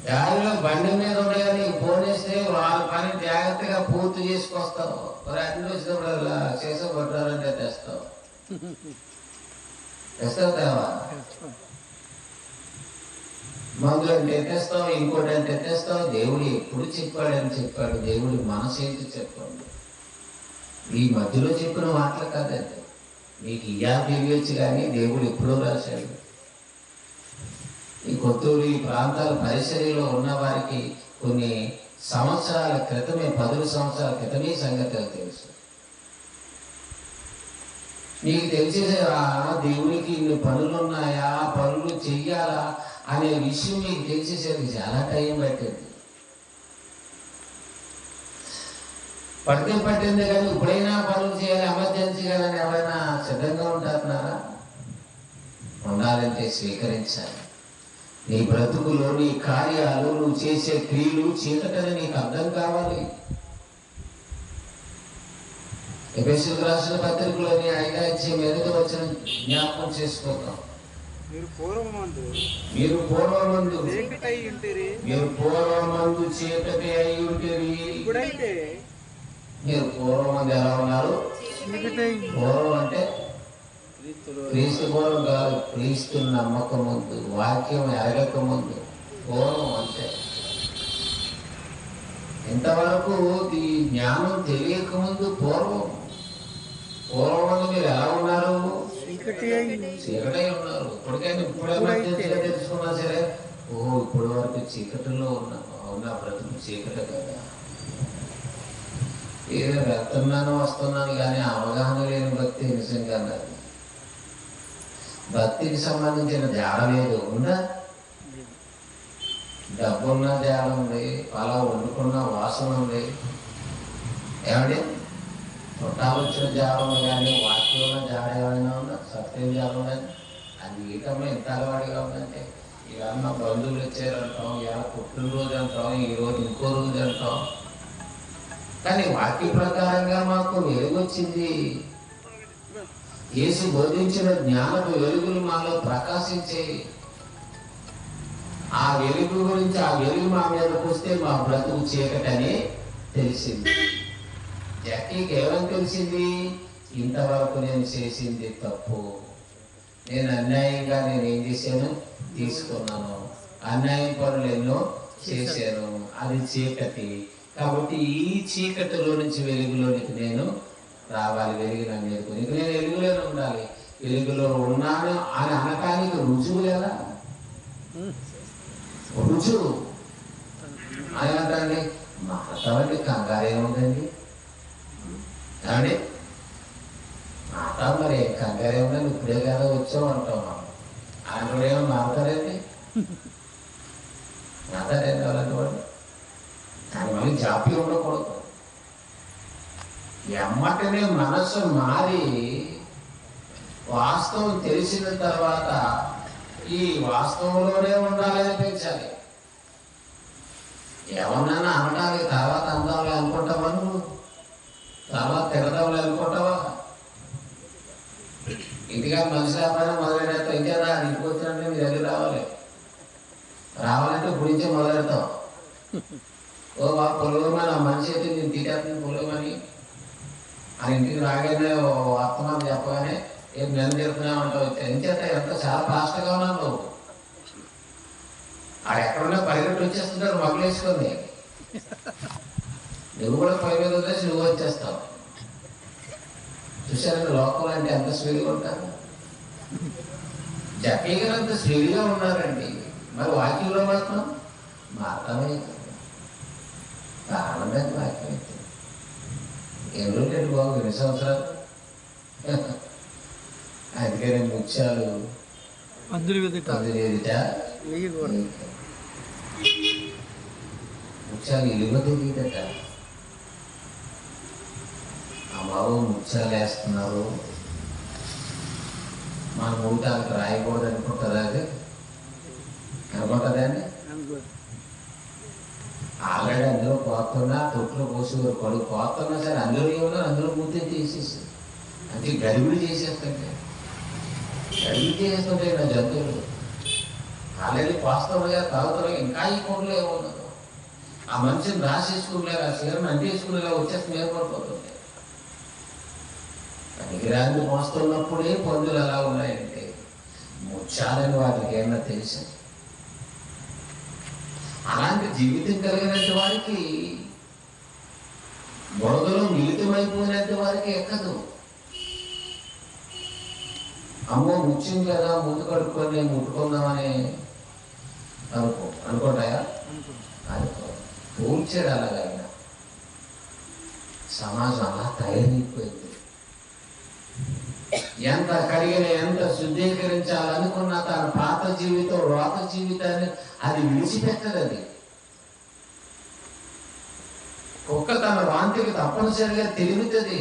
దారిలో బండి మీద ఉండగానే ఫోన్ వేస్తే వాళ్ళ పని జాగ్రత్తగా పూర్తి చేసుకొస్తావు. అన్ని వచ్చినప్పుడు అలా చేసే పడ్డారంటే తెస్తావు తేవా, మందులు అంటే తెస్తావు, ఇంకోటి అంటే తెస్తావు. దేవుడు ఎప్పుడు చెప్పాడని చెప్పాడు, దేవుడి మనసు ఏంటి చెప్పండి. ఈ మధ్యలో చెప్పిన మాటలు కాదండి, మీకు ఇయా తెలియచ్చు కానీ దేవుడు ఎప్పుడో రాశాడు. ఈ కొత్తూరు ఈ ప్రాంతాల పరిసరలో ఉన్న వారికి కొన్ని సంవత్సరాల క్రితమే, 10 సంవత్సరాల క్రితమే సంగతులు తెలుసు. నీకు తెలిసేదా దేవునికి ఇన్ని పనులు ఉన్నాయా, పనులు చెయ్యాలా అనే విషయం మీకు తెలిసేసరికి చాలా టైం పట్టింది. పట్టింది కానీ ఇప్పుడైనా పనులు చేయాలి, ఎమర్జెన్సీ కానీ ఎవరైనా సిద్ధంగా ఉంటున్నారా? ఉండాలంటే స్వీకరించాలి. నీ బ్రతుకులో నీ కార్యాలు, నువ్వు చేసే క్రియలు చీకటని నీకు అర్థం కావాలి. ఎఫెసీయులకు రాసిన పత్రికలోని 5వ అధ్యాయం 8వ వచనం జ్ఞాపకం చేసుకుంటాం. మీరు పూర్వమందు చీకటి అయి ఉంటిరి. మీరు పూర్వమందు ఎలా ఉన్నారు? పూర్వం అంటే క్రీస్తు పూర్వం కాదు, క్రీస్తు నమ్మక ముందు, వాక్యం ఎరగక ముందు పూర్వం అంటే. ఇంతవరకు ఈ జ్ఞానం తెలియక ముందు పూర్వం మీరు ఎలా ఉన్నారు? చీకటి ఉన్నారు. ఇప్పటికైనా ఇప్పుడే తెలుసుకున్నా సరే, ఇప్పటి వరకు చీకటిలో ఉన్నాము. అవునా, బ్రతుకు చీకటి కదా. ఏదో వెళ్తున్నాను వస్తున్నాను కానీ అవగాహన లేని భక్తి నిజంగా అన్నది. భక్తికి సంబంధించిన జాడ లేదు, ఉందా? డబ్బున్న జాడ ఉంది, అలా వండుకున్న వాసన ఉంది, ఏమండి చుట్టాలు వచ్చిన జాడ ఉంది కానీ వాక్యంలో జాడ ఏమైనా ఉందా? సత్యం జాడ ఉందని అది ఏకమ్మ ఎంత అలవాటుగా ఉందంటే, ఇవన్న బంధువులు వచ్చారంటాం, ఇలా పుట్టినరోజు అంటాం, ఈరోజు ఇంకో రోజు అంటాం. కానీ వాక్య ప్రకారంగా మాకు వెలుగు వచ్చింది. యేసు బోధించిన జ్ఞానపు వెలుగులు మాలో ప్రకాశించే, ఆ వెలుగు గురించి, ఆ వెలుగు మా మీదకి వస్తే మా బ్రతుకు చీకటని తెలిసింది. జక్కీకి ఏమని తెలిసింది? ఇంతవరకు నేను చేసింది తప్పు, నేను అన్యాయంగా ఏం చేశాను? తీసుకున్నాను, అన్యాయం పనులు ఎన్నో చేశాను, అది చీకటి. కాబట్టి ఈ చీకటిలో నుంచి వెలుగులోనికి నేను రావాలి. వెలుగు నన్ను ఎదుర్కొని ఇక నేను వెలుగులోనే ఉండాలి. వెలుగులో ఉన్నాను అని అనటానికి రుజువు లేదా? రుజువు అని అంటండి. మాట్లాడండి, కంగారేముందండి అండి, మాట మరి కంగారేముందండి, ఇప్పుడే కదా వచ్చావు అంటాం. మనం ఆయన ఏమో మాట్లాడండి, మాట్లాడండి అలాంటి వాడు. కానీ మళ్ళీ జాప్యం ఉండకూడదు. ఎమ్మటనే మనస్సు మారి వాస్తవం తెలిసిన తర్వాత ఈ వాస్తవంలోనే ఉండాలనిపించాలి. ఎవరినైనా అనడానికి తర్వాత అందాలి అనుకుంటావా? నువ్వు తర్వాత తిరదావులు అనుకుంటావా? ఇంటిగా మనిషి రాకపోయినా మొదలెడతావు. ఇంకేదా ఇంటికి వచ్చినట్టు మీ దగ్గర రావాలంటే ఇప్పుడు నుంచే మొదలెడతావు. ఓ బాబు పొలవమని, ఆ మనిషి అయితే నేను తీటేస్తుంది పొలవమని అని ఇంటికి రాగానే వర్తమానం చెప్పగానే ఏం నెల తిరుగుతున్నావు అంటావు. ఎంచేత ఎంత చాలా ఫాస్ట్గా ఉన్నావు నువ్వు. ఆడు ఎక్కడున్నా పరిగెట్టి వచ్చేస్తుంటారు మగ్గులు వేసుకొని. నువ్వు కూడా పై మీద వదిలేసి నువ్వు వచ్చేస్తావు. చూసారంటే లోకల్ అంటే ఎంత స్పీడ్గా ఉంటారు. జక్కీ గారు అంత స్పీడ్గా ఉన్నారండి. మరి వాక్యంలో మాత్రం మాత్రమే ఆనందాన్ని వాక్యం అయితే ఎన్ని రోజులు బాబు, 2 సంవత్సరాలు. అందుకని ముత్యాలు ముత్యాలు ఇలువ తెలియదట. ఆ బాబు ముత్యాలు వేస్తున్నారు, మన మూటాలకు రాయకూడదు అనుకుంటుందా? అది అనుకుంటుందా అండి? ఆల్రెడీ అందులో పోతున్నా తొట్లో పోసి కొడుకు పోతున్నా సరే అందులో ఏమన్నా అందులో మూతే తీసేసి అంటే గడిబిడి చేసేస్తుంటే నా జంతువులు ఆల్రెడీ పోస్తుండగా తాగుతుండగా ఇంకా ఈ కొండలో ఏమున్నదో ఆ మనిషిని రాసేసుకునేలా ఆ చీరను అంటేసుకునేలా వచ్చేసి ఏర్పడిపోతుంది. పనికిరాన్ని మోస్తున్నప్పుడే పందులు ఎలా ఉన్నాయంటే ముచ్చాలని వాటికి ఏమన్నా తెలుసు. అలాంటి జీవితం కలిగినట్టు వారికి బురదలో మిళితమైపోయినట్టు వారికి ఎక్కదు. అమ్మో ముత్యం కదా, ముందు కడుక్కొని ముట్టుకుందామని అనుకుంటాయా? అనుకో. పోల్చాడు అలాగా. ఆయన సమాజం అలా తయారైపోయింది. ఎంత కడిగిన ఎంత శుద్ధీకరించాలనుకున్నా తన పాత జీవితం రోత జీవితాన్ని అది విడిచిపెట్టదు. అది కుక్క తన వాంతికి తప్పనిసరిగా తిరుగుతుంది,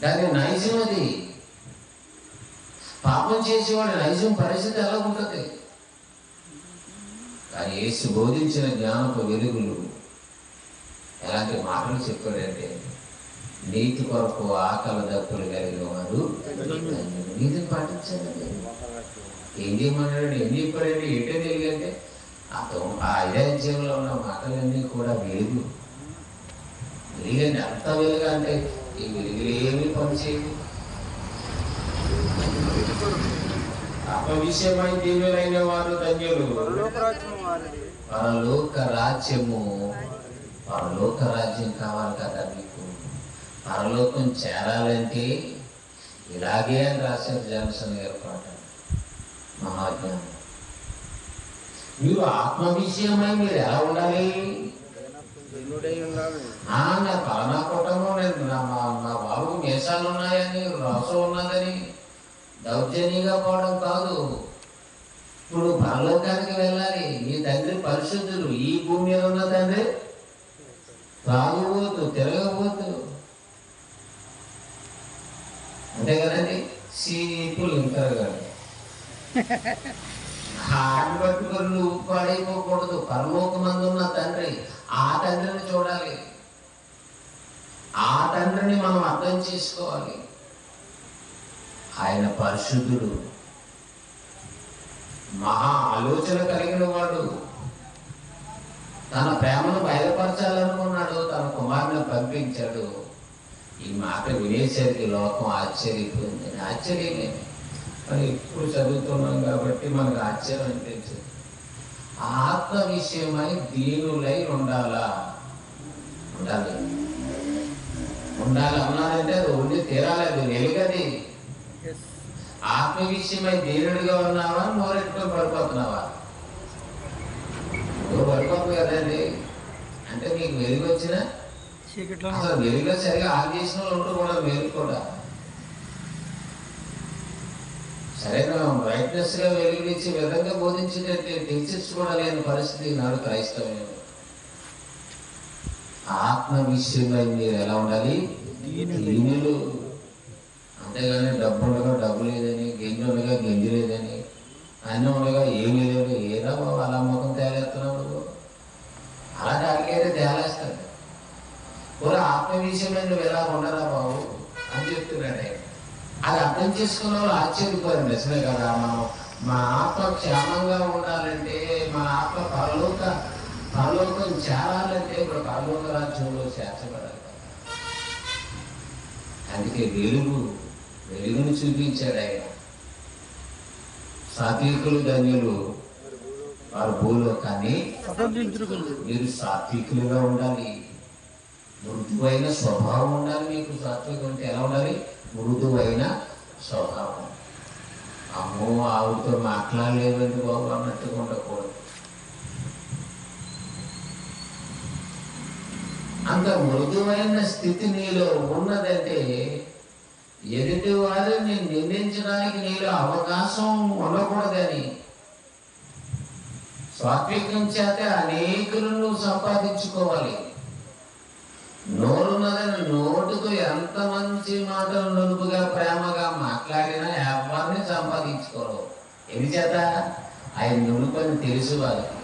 దాని నైజం అది. పాపం చేసేవాడి నైజం పరిస్థితి ఎలా ఉంటుంది? కానీ యేసు బోధించిన జ్ఞానపు వెలుగులు ఎలాంటి మాటలు చెప్పాడంటే, నీతి కొరకు ఆకలి దప్పులు కలిగిన వారు నీతిని పాటించాలండి. ఏం చేయమన్నాడు, ఏం చెప్పాడండి, ఏంటో తెలియదంటే ఆ ఐదాధ్యాయంలో ఉన్న మాటలన్నీ కూడా వెలుగు. వెలుగండి, అంత వెలుగు అంటే ఈ వెలుగులు ఏమి పనిచేయవు. ఆత్మవిషయమై దీనులైన వారు ధన్యులు, పరలోక రాజ్యము. పరలోక రాజ్యం కావాలి కదా మీకు. పరలోకం చేరాలంటే ఇలాగే అని రాశారు జాన్సన్ గారి పాట మహాజ్ఞానం. మీరు ఆత్మ విషయమై మీరు ఎలా ఉండాలి? నా పలానా కుటుంబం నేను మా బాబు మీసాలు ఉన్నాయని రోసం ఉన్నదని దౌర్జన్యంగా పోవడం కాదు. ఇప్పుడు పరలోకానికి వెళ్ళాలి. మీ తండ్రి పరిశుద్ధులు. ఈ భూమి మీద ఉన్న తండ్రి తాగుబోతు, తిరగబోతు, అంతే కదండి. సీపులు ఇంకా హాటి పట్టుకొని నువ్వు పాడైపోకూడదు. పరలోకమందున్న తండ్రి, ఆ తండ్రిని చూడాలి. ఆ తండ్రిని మనం అర్థం చేసుకోవాలి. ఆయన పరిశుద్ధుడు, మహా ఆలోచన కలిగిన వాడు. తన ప్రేమను బయలుపరచాలనుకున్నాడు, తన కుమారుని పంపించాడు. ఈ మాట వినేసరికి లోకం ఆశ్చర్యపోయింది. ఆశ్చర్యమే, మరి ఇప్పుడు చదువుతున్నాం కాబట్టి మనకు ఆశ్చర్యం అనిపించింది. ఆత్మ విషయమై దీనులై ఉండాలా? ఉండాలి. ఉండాలి అన్నారంటే అది ఉండి తీరాలి. అది వెలుగది. ఆత్మ విషయమై దీనుడిగా ఉన్నావా, నోరెట్టుకొని పడిపోతున్నావా? నువ్వు పడిపోతుంది కదండి. అంటే నీకు వెలుగు వచ్చినా అసలు వెలుగులో సరిగా ఆన్ చేసిన వాళ్ళు ఉంటూ కూడా వెలుగు కూడా సరైన బ్రైట్నెస్ గా వెలుగునిచ్చే విధంగా బోధించేటట్టు టీచర్స్ కూడా లేని పరిస్థితి నాడు క్రైస్తవం. ఆత్మ విషయమై మీరు ఎలా ఉండాలి? దీనులు. అంతేగాని డబ్బు ఉండగా డబ్బు లేదని, గింజ ఉండగా గింజ లేదని, అన్నం ఉండగా ఏమీ లేదు. ఏదో అలా ముఖం తేలేస్తున్నావు, అలా డాడికైతే తేలేస్తాడు. కూడా ఆత్మ విషయమై నువ్వు ఎలా ఉండరా బాబు అని చెప్తున్నాడు ఆయన. అది అర్థం చేసుకున్న వాళ్ళు ఆశ్చర్యపోయారు. నిజమే కదా, మనం మా ఆత్మ క్షేమంగా ఉండాలంటే, మన ఆత్మ పరలోకం చేరాలంటే ఇప్పుడు పరలోక రాజ్యంలో చేర్చబడాలి. అందుకే వెలుగును చూపించాడు ఆయన. సాత్వికులు ధన్యులు, వారు భూలోకాన్ని. మీరు సాత్వికులుగా ఉండాలి. మృదువైన స్వభావం ఉండాలి మీకు. సాత్వికం అంటే ఎలా ఉండాలి? మృదువైన స్వభావం. అమ్మో ఆవిడతో మాట్లాడలేదండి బాబు అన్నట్టుగా ఉండకూడదు. అంత మృదువైన స్థితి నీలో ఉన్నదంటే ఎదుటి వారిని నిందించడానికి నీలో అవకాశం ఉండకూడదని సాత్వికం చేత అనేకులను సంపాదించుకోవాలి. నోరున్నదని నోటుతో ఎంత మంచి మాటలు నునుపుగా ప్రేమగా మాట్లాడినా ఎవరిని సంపాదించుకోరు. ఎది చేత ఆయన నునుపని తెలుసు వాళ్ళకి.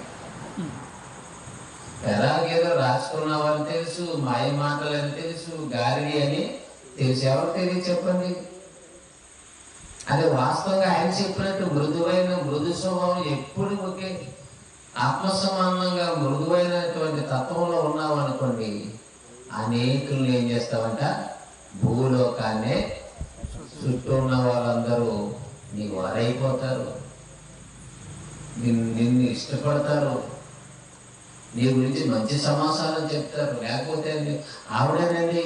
ఎలాగేదో రాసుకున్న వాళ్ళు తెలుసు, మాయ మాటలు అని తెలుసు, గారిడి అని తెలుసు. ఎవరు తెలియదు చెప్పండి? అది వాస్తవంగా ఆయన చెప్పినట్టు మృదు స్వభావం ఎప్పుడు ఒకే ఆత్మసమానంగా మృదువైనటువంటి తత్వంలో ఉన్నావు అనుకోండి, అనేకులను ఏం చేస్తావంట? భూలోకాన్నే చుట్టూ ఉన్న వాళ్ళందరూ నీకు వారైపోతారు, నిన్ను ఇష్టపడతారు, నీ గురించి మంచి సమాచారం చెప్తారు. లేకపోతే ఆవిడేనండి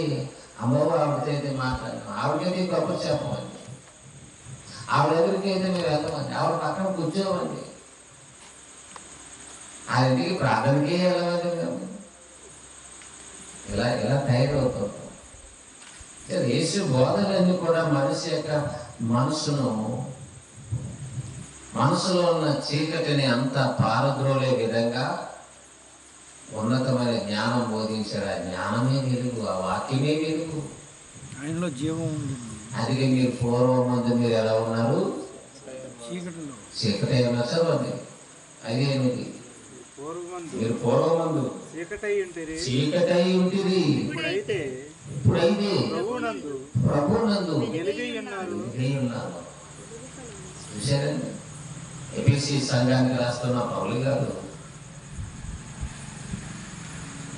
అమ్మవ ఆవిడతో అయితే మాట్లాడను, ఆవిడకైతే గొప్ప చెప్పమండి, ఆవిడ దగ్గరికి అయితే మీరు వెళ్ళమండి, ఆవిడ పక్కన కూర్చోమండి, ఆ ఇంటికి ప్రార్థనకే వెళ్ళమండి మేము. ఇలా తయారవుతాం. యేసు బోధలన్నీ కూడా మనిషి యొక్క మనసులో ఉన్న చీకటిని అంతా పారద్రోలే విధంగా ఉన్నతమైన జ్ఞానం బోధించాడు. ఆ జ్ఞానమే వెలుగు, ఆ వాక్యమే వెలుగు, ఆయనలో జీవం ఉంది. అందుకే మీరు పూర్వమందు మీరు ఎలా ఉన్నారు? చీకటి ఏమన్నా చదవండి. 5:8 మీరు పూర్వమందు చీకటై ఉంటుంది, ఇప్పుడైతే ప్రభునందు వెలుగై ఉన్నారు. చూశారండి? ఎఫెసీ సంఘానికి రాస్తున్న పౌలు గారు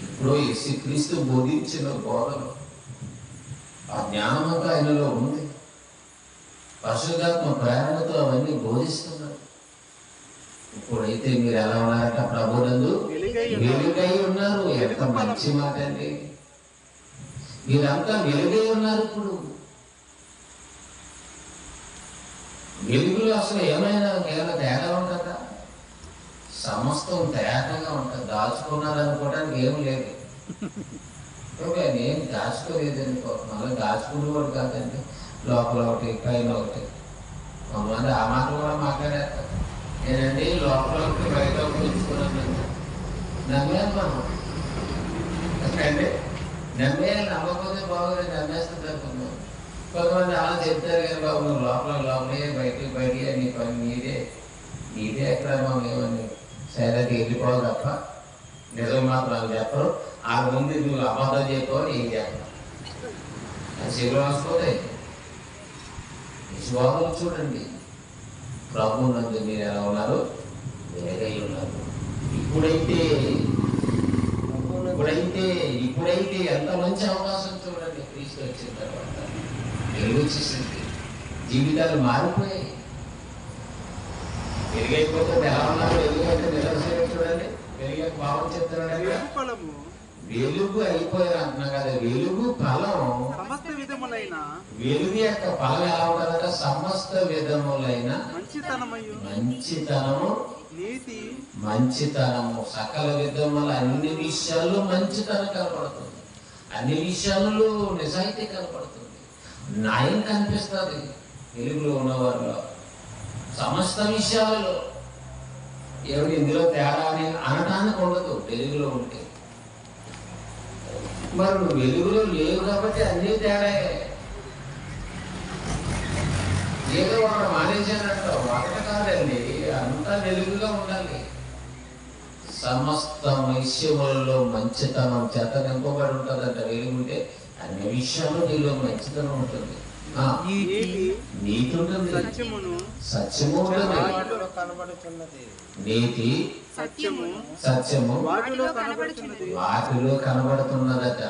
ఇప్పుడు యేసుక్రీస్తు బోధించిన బోధలు ఆ జ్ఞానమంతా ఆయనలో ఉంది. పరిశుద్ధాత్మ ప్రేరణతో అవన్నీ బోధిస్తున్నారు. ఇప్పుడైతే మీరు ఎలా ఉన్నారట? ప్రభునందు వెలుగై ఉన్నారు. ఎంత మంచి మాట అండి! మీరంతా వెలుగై ఉన్నారు. ఇప్పుడు వెలుగులో అసలు ఏమైనా తేడా ఉంటుందా? సమస్తం తేటగా ఉంటుంది. దాచుకున్నారనుకోవడానికి ఏం లేదు. ఓకే, నేను దాచుకోలేదు అనుకో, మళ్ళీ దాచుకునేవాడు కాదండి. లోపల ఒకటి పైన ఒకటి. కొంతమంది ఆ మాట కూడా మాట్లాడేస్తారు. నేనండి లోపల ఒకటి బయట ఒకటి ఉంచుకున్నాను. నమ్మేది మనం అంటే నమ్మకపోతే బాగోలేదు, నమ్మేస్తుంది అనుకున్నాం. కొంతమంది అలా చెప్తారు కానీ బాబు నువ్వు లోపలే బయటికి నీ పని నీదే ఎక్కడ ఏమని సైలెంట్గా వెళ్ళిపోవాలి తప్ప నిజం మాత్రం చెప్పరు. ఆ ముందు నువ్వు అబద్ధం చెప్పవని ఏం చెప్పను. అది శివులు రాసుకోతే విశ్వాసం చూడండి. ప్రభు నందు మీరు ఎలా ఉన్నారు? వేరై ఉన్నారు. ఇప్పుడైతే ఎంత మంచి అవకాశం చూడండి. క్రీస్తు వచ్చిన తర్వాత వెలుగు వచ్చేసింది, జీవితాలు మారిపోయాయి. వెలుగైపోతే ఎలా ఉన్నారు? వెలుగు అంటే నిలవసేపు చూడండి. వెలుగు భావం చెప్తున్నాడు. వెలుగు అయిపోయారు అంటున్నాం కదా. వెలుగు ఫలం సమస్త విధములైన వెలుగు యొక్క ఫలం ఎలా ఉంటుందట? సమస్త విధములైన మంచితనము, మంచితనము, సకల విధముల అన్ని విషయాల్లో మంచితనం కనపడుతుంది. అన్ని విషయాల్లో నిజాయితీ కనపడుతుంది. న్యాయం కనిపిస్తుంది వెలుగులో ఉన్నవారిలో. సమస్త విషయాలలో ఎవరు ఇందులో తేడా అని అనడానికి ఉండదు వెలుగులో ఉంటే. మరి నువ్వు వెలుగులో లేవు కాబట్టి అన్నీ తేడాయే. ఏదో ఒకటి మానేశానంటావు, ఒకటి కాదండి, అంతా వెలుగుగా ఉండాలి. సమస్త విషయములలో మంచితనం చేత నింపబడి ఉంటుందంట. వెలుగుంటే అన్ని విషయాల్లో నీలో మంచితనం ఉంటుంది, నీతి ఉంటుంది, సత్యము ఉంటుంది. నీతి సత్యము వాటిలో కనబడుతున్నదట.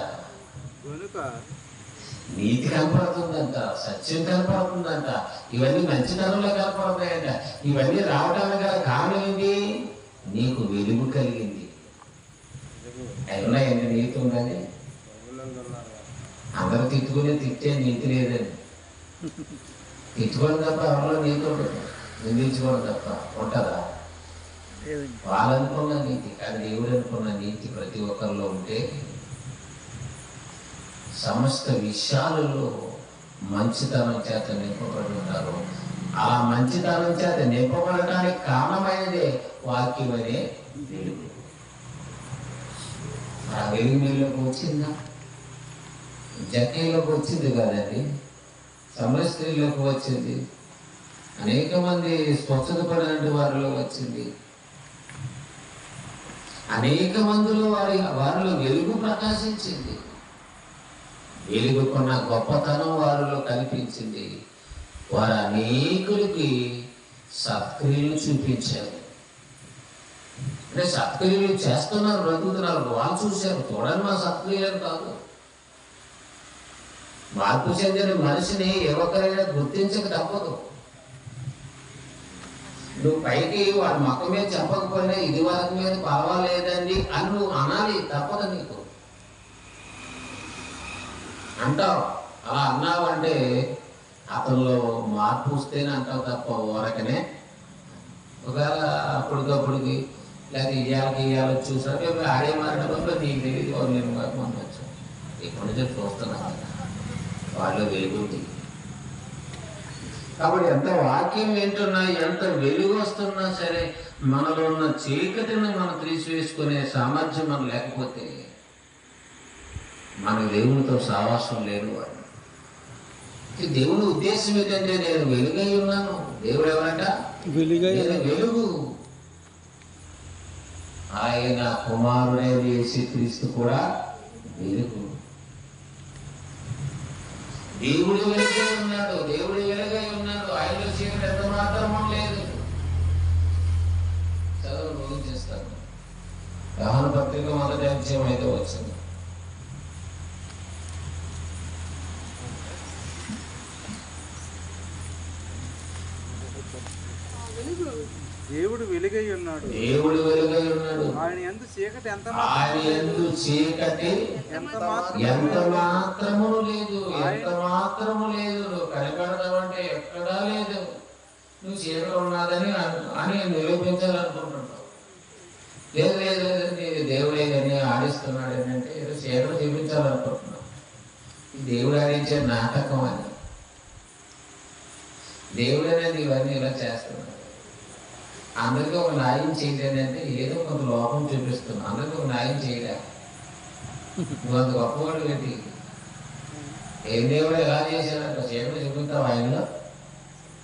నీతి కనపడుతుందంట, సత్యం కనపడుతుందంట, ఇవన్నీ మంచితనంలో కనపడుతున్నాయంట. ఇవన్నీ రావడానికి గల కారణం ఏంటి? నీకు వెలుగు కలిగింది. ఉన్నాయండి, నీతి ఉందని. అందరూ తిట్టే నీతి లేదండి. తిట్టుకోవడం తప్ప ఎవరిలో నీతి ఉండదు, నిందించుకోవడం తప్ప ఉంటుందా? వాళ్ళనుకున్న నీతి కానీ దేవుడు అనుకున్న నీతి ప్రతి ఒక్కరిలో ఉంటే సమస్త విషయాలలో మంచితనం చేత నింపబడి ఉంటారు. ఆ మంచితనం చేత నింపబడటానికి కారణమైనదే వాక్యం అనే వెలుగు. ఆ వెలుగు మీలోకి వచ్చిందా? జక్కీలోకి వచ్చింది కదండి, సమర స్త్రీలోకి వచ్చింది, అనేక మంది స్వచ్ఛత పడినటువంటి వారిలో వచ్చింది, అనేక మందిలో వారిలో వెలుగు ప్రకాశించింది, వెలుగుకున్న గొప్పతనం వారిలో కనిపించింది. వారు అనేకులకి సత్క్రియలు చూపించారు. అంటే సత్క్రియలు చేస్తున్నారు, బ్రతుకుతున్నారు, వాళ్ళు చూశారు. చూడండి మా సత్క్రియలు కాదు. మార్పు చెందిన మనిషిని ఏ ఒక్కరైనా గుర్తించక తప్పదు. నువ్వు పైకి వాడి మొక్క మీద చెప్పకపోయినా ఇది వరకు మీద పర్వాలేదండి అని నువ్వు అనాలి, తప్పదు నీకు. అంటావు, అలా అన్నావంటే అతనిలో మార్పు వస్తేనే అంటావు తప్ప ఊరకనే. ఒకవేళ అప్పటికప్పుడుకి లేదా ఇయ్యాలి చూసారు ఆడే మాట్లాడడంలో నీకు తెలియదు, నేను మొన్న వచ్చాను ఇప్పటి నుంచి చూస్తున్నాను వాళ్ళు వెలుగుంది. కాబట్టి ఎంత వాక్యం వింటున్నా, ఎంత వెలుగు వస్తున్నా సరే మనలో ఉన్న చీకటిని మనం తీసివేసుకునే సామర్థ్యం మనం లేకపోతే మన దేవునితో సావాసం లేని వాడు. దేవుని ఉద్దేశం ఏంటంటే నేను వెలుగై ఉన్నాను. దేవుడు ఎవరంట? నేను వెలుగు. ఆయన కుమారుడైన యేసుక్రీస్తు కూడా వెలుగు. దేవుడు వెలుగై ఉన్నాడు, దేవుడు వెలుగై ఉన్నాడు. ఆయనలో చీకటి ఎంత మాత్రమూ లేదు. చదువు ముగించేస్తాను. యోహాను పత్రిక 1వ అధ్యాయం 5వ వచనం. దేవుడు వెలుగై ఉన్నాడు, దేవుడు వెలుగై ఉన్నాడు. ఆయన యందు చీకటి ఎంత మాత్రము లేదు, ఎంత మాత్రము లేదు. నువ్వు కనిపెడతావంటే ఎక్కడా లేదు. నువ్వు చీకటి ఉన్నదని అని నిరూపించాలనుకుంటున్నావు. లేదు లేదు లేదు దేవుడేదని ఆడిస్తున్నాడు ఏంటంటే ఏదో చీకటి చూపించాలనుకుంటున్నావు. ఈ దేవుడు ఆడించే నాటకం అని. దేవుడు అనేది ఇవన్నీ ఇలా చేస్తున్నాడు. అందరికీ ఒక న్యాయం చేయలేదంటే ఏదో కొంత లోపం చూపిస్తున్నాం. అందరికీ ఒక న్యాయం చేయలే. నువ్వు అంత గొప్పవాడు ఏంటి? ఏం దేవుడు ఎలా చేశాడంట చీకటి చూపిస్తావు ఆయనలో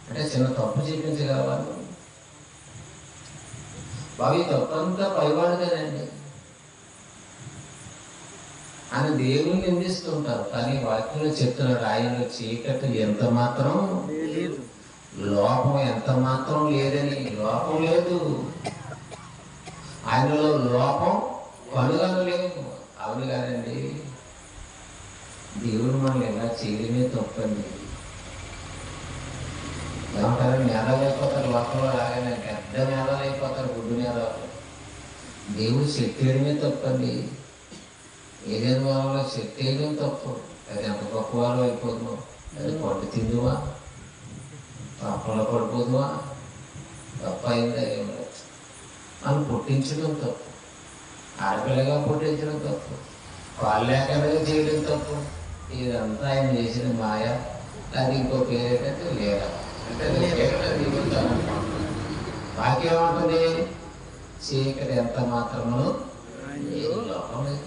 అంటే చిన్న తప్పు చూపించగలవాడు. బాబు ఈ తప్పు అంతా పైవాడుదేనండి అని దేవుని నిందిస్తుంటారు. కానీ వాక్యంలో చెప్తున్నాడు ఆయనలో చీకటి ఎంత మాత్రం లేదు, లోపం ఎంత మాత్రం లేదని. లోపం లేదు, ఆయనలో లోపం కనుగొనలేదు. అవును కాదండి, దేవుడు మనల్ని ఎలా చేయడమే తప్పండి. ఏమంటారు? నేలలు అయిపోతారు, లోకంలో రాగానే పెద్ద నేలలు అయిపోతారు, గుడ్డు నేలలు. దేవుడు సెట్ వేయడమే తప్పండి. ఏదైనా వాళ్ళలో సెట్ వేయడం తప్పు. అది ఎంత గొప్ప వాళ్ళు అయిపోతున్నావు. అది పట్టు తిందువా, పాపంలో పడిపోదువా, తప్ప అయిందా ఏమడచ్చు అని పుట్టించడం తప్పు. ఆడపిల్లగా పుట్టించడం తప్పు, వాళ్ళు లేకుండా చేయడం తప్పు. ఇదంతా ఆయన చేసిన మాయ. అది ఇంకో పేరేటంటే లేదా అంటే వాక్యం ఏమంటుంది? చీకటి ఎంత మాత్రము లోపం లేదు,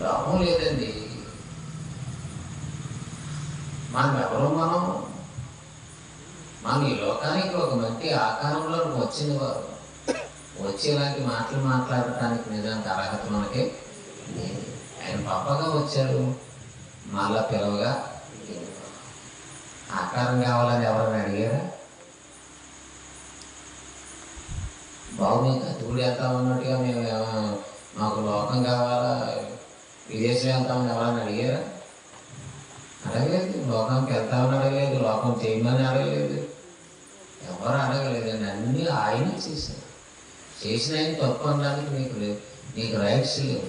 లోపం లేదండి. మనం ఎవరు? మనం ఈ లోకానికి ఒక మంచి ఆకారంలో వచ్చిన వారు. వచ్చి ఇలాంటి మాటలు మాట్లాడటానికి నిజానికి అర్హత మనకి లేదు. ఆయన పాపగా వచ్చారు, మళ్ళా పిలవగా ఆకారం కావాలని ఎవరైనా అడిగారా? బాబు మీకు అతుకుడు వెళ్తామన్నట్టుగా మేము మాకు లోకం కావాలా, విదేశం వెళ్తామని ఎవరైనా అడిగారా? అడగలేదు. లోకానికి వెళ్తామని అడగలేదు, లోకం చేయమని అడగలేదు, ఎవరు అడగలేదండి. అన్నీ ఆయన చేశారు. చేసిన ఆయన తప్పు అనడానికి నీకు రైట్స్ లేవు.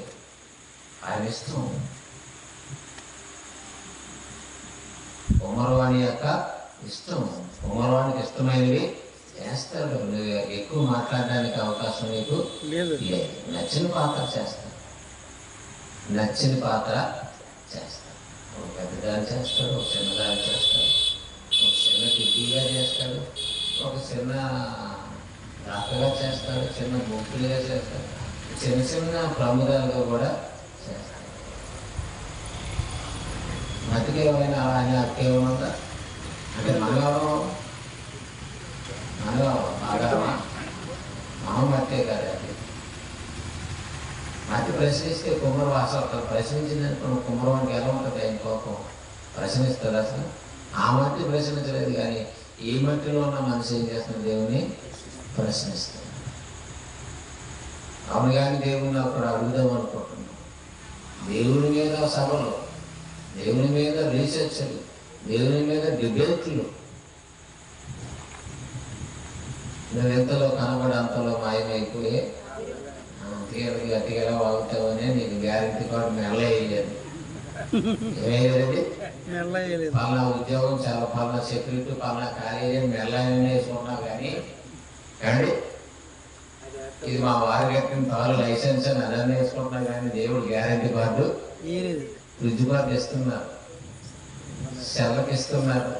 ఆయన ఇష్టం. కుమ్మరవాణి యొక్క ఇష్టం. కుమ్మరవాణికి ఇష్టమైనవి చేస్తాడు. ఎక్కువ మాట్లాడడానికి అవకాశం నీకు లేదు. నచ్చిన పాత్ర చేస్తాడు, నచ్చిన పాత్ర చేస్తాడు. ఒక పెద్దదాన్ని చేస్తాడు, ఒక చిన్నదాన్ని చేస్తాడు, ఒక చిన్న కిడ్డీగా చేస్తాడు, ఒక చిన్న చక్కగా చేస్తాడు, చిన్న గుంపులుగా చేస్తాడు, చిన్న చిన్న ప్రముదాలుగా కూడా చేస్తాడు. మతికేమైనా అలా అని అక్కేమంతా అంటే మనవరం బాగా మనం మట్టే కదా. అది మట్టి ప్రశ్నిస్తే కుమ్మరం అసలు ప్రశ్నించిందనుకున్న కుమ్మరానికి ఎలా ఉంటుంది? ఆయన కోపం ప్రశ్నిస్తుంది. అసలు ఆ మట్టి ప్రశ్నించలేదు, కానీ ఈ మట్టిలో ఉన్న మనిషి ఏం చేస్తున్న దేవుని ప్రశ్నిస్తాడు. అవును, కానీ దేవుని అప్పుడు అడుగుదాం అనుకుంటున్నాం. దేవుని మీద సభలు, దేవుని మీద రీసెర్చ్లు, దేవుని మీద డిబేట్లు, నువ్వు ఎంతలో కనబడి అంతలో మాయమైపోయి తీరకి గట్టిగా వాగుతావనే నీకు గ్యారెంటీ కార్డు మెల్లయ్యేది. ఏమయ్యేది? పలానా ఉద్యోగం, చాలా పలానా సెక్యూరిటీ, పలానా కాలేజీ మెల్లనే వేసుకున్నావు. కానీ ఏమండి, ఇది మా వారి కట్టిన తాను లైసెన్స్ అని అదన్నీ వేసుకుంటున్నాం. కానీ దేవుడు గ్యారెంటీ కార్డు, ఫ్రిడ్జ్ కార్డు ఇస్తున్నారు, సెల్లకి ఇస్తున్నారు,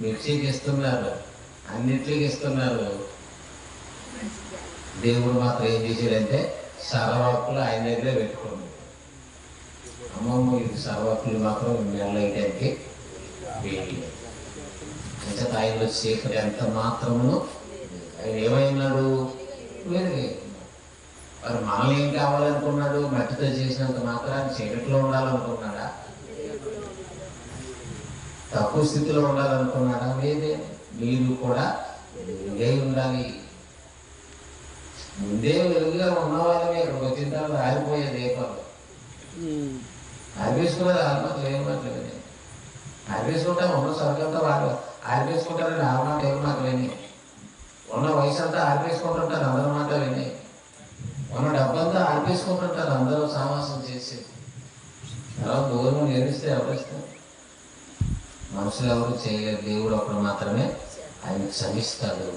మిర్చికి ఇస్తున్నారు, అన్నిటికి ఇస్తున్నారు. దేవుడు మాత్రం ఏం చేశాడంటే సర్వకులు ఆయన దగ్గరే పెట్టుకోండి. అమ్మమ్మ ఇది సర్వకులు మాత్రం మెల్లయడానికి వీళ్ళు అంటే ఆయనలో చీకటి ఎంత మాత్రమును. ఆయన ఏమైనాడు? వేరే. మరి మనల్ని ఏం కావాలనుకున్నాడు? మట్టితో చేసినంత మాత్రాన్ని చీకటిలో ఉండాలనుకున్నాడా? తక్కువ స్థితిలో ఉండాలనుకున్నాడా? లేదే. మీరు కూడా ఇదే ఉండాలి. ముందే వెలుగుగా ఉన్న వాళ్ళని ఇక్కడికి వచ్చిన తర్వాత ఆరిపోయే దీపాలు ఆరిపేసుకున్నది ఆత్మహత్యలు ఏమాటలేని ఆరిపేసుకుంటా ఉన్న స్వర్గంతో వాళ్ళు ఆరిపేసుకుంటారని ఆ మాట ఏమాటలేని ఉన్న వయసు అంతా ఆరిపేసుకుంటుంటారు, అందరి మాట విని ఉన్న డబ్బంతా ఆరిపేసుకుంటుంటారు, అందరూ సావాసం చేసి. తర్వాత దూరం నేరిస్తే ఎవరిస్తారు? మనుషులు ఎవరు చేయలేరు. దేవుడు అప్పుడు మాత్రమే ఆయన క్షమిస్తాడు,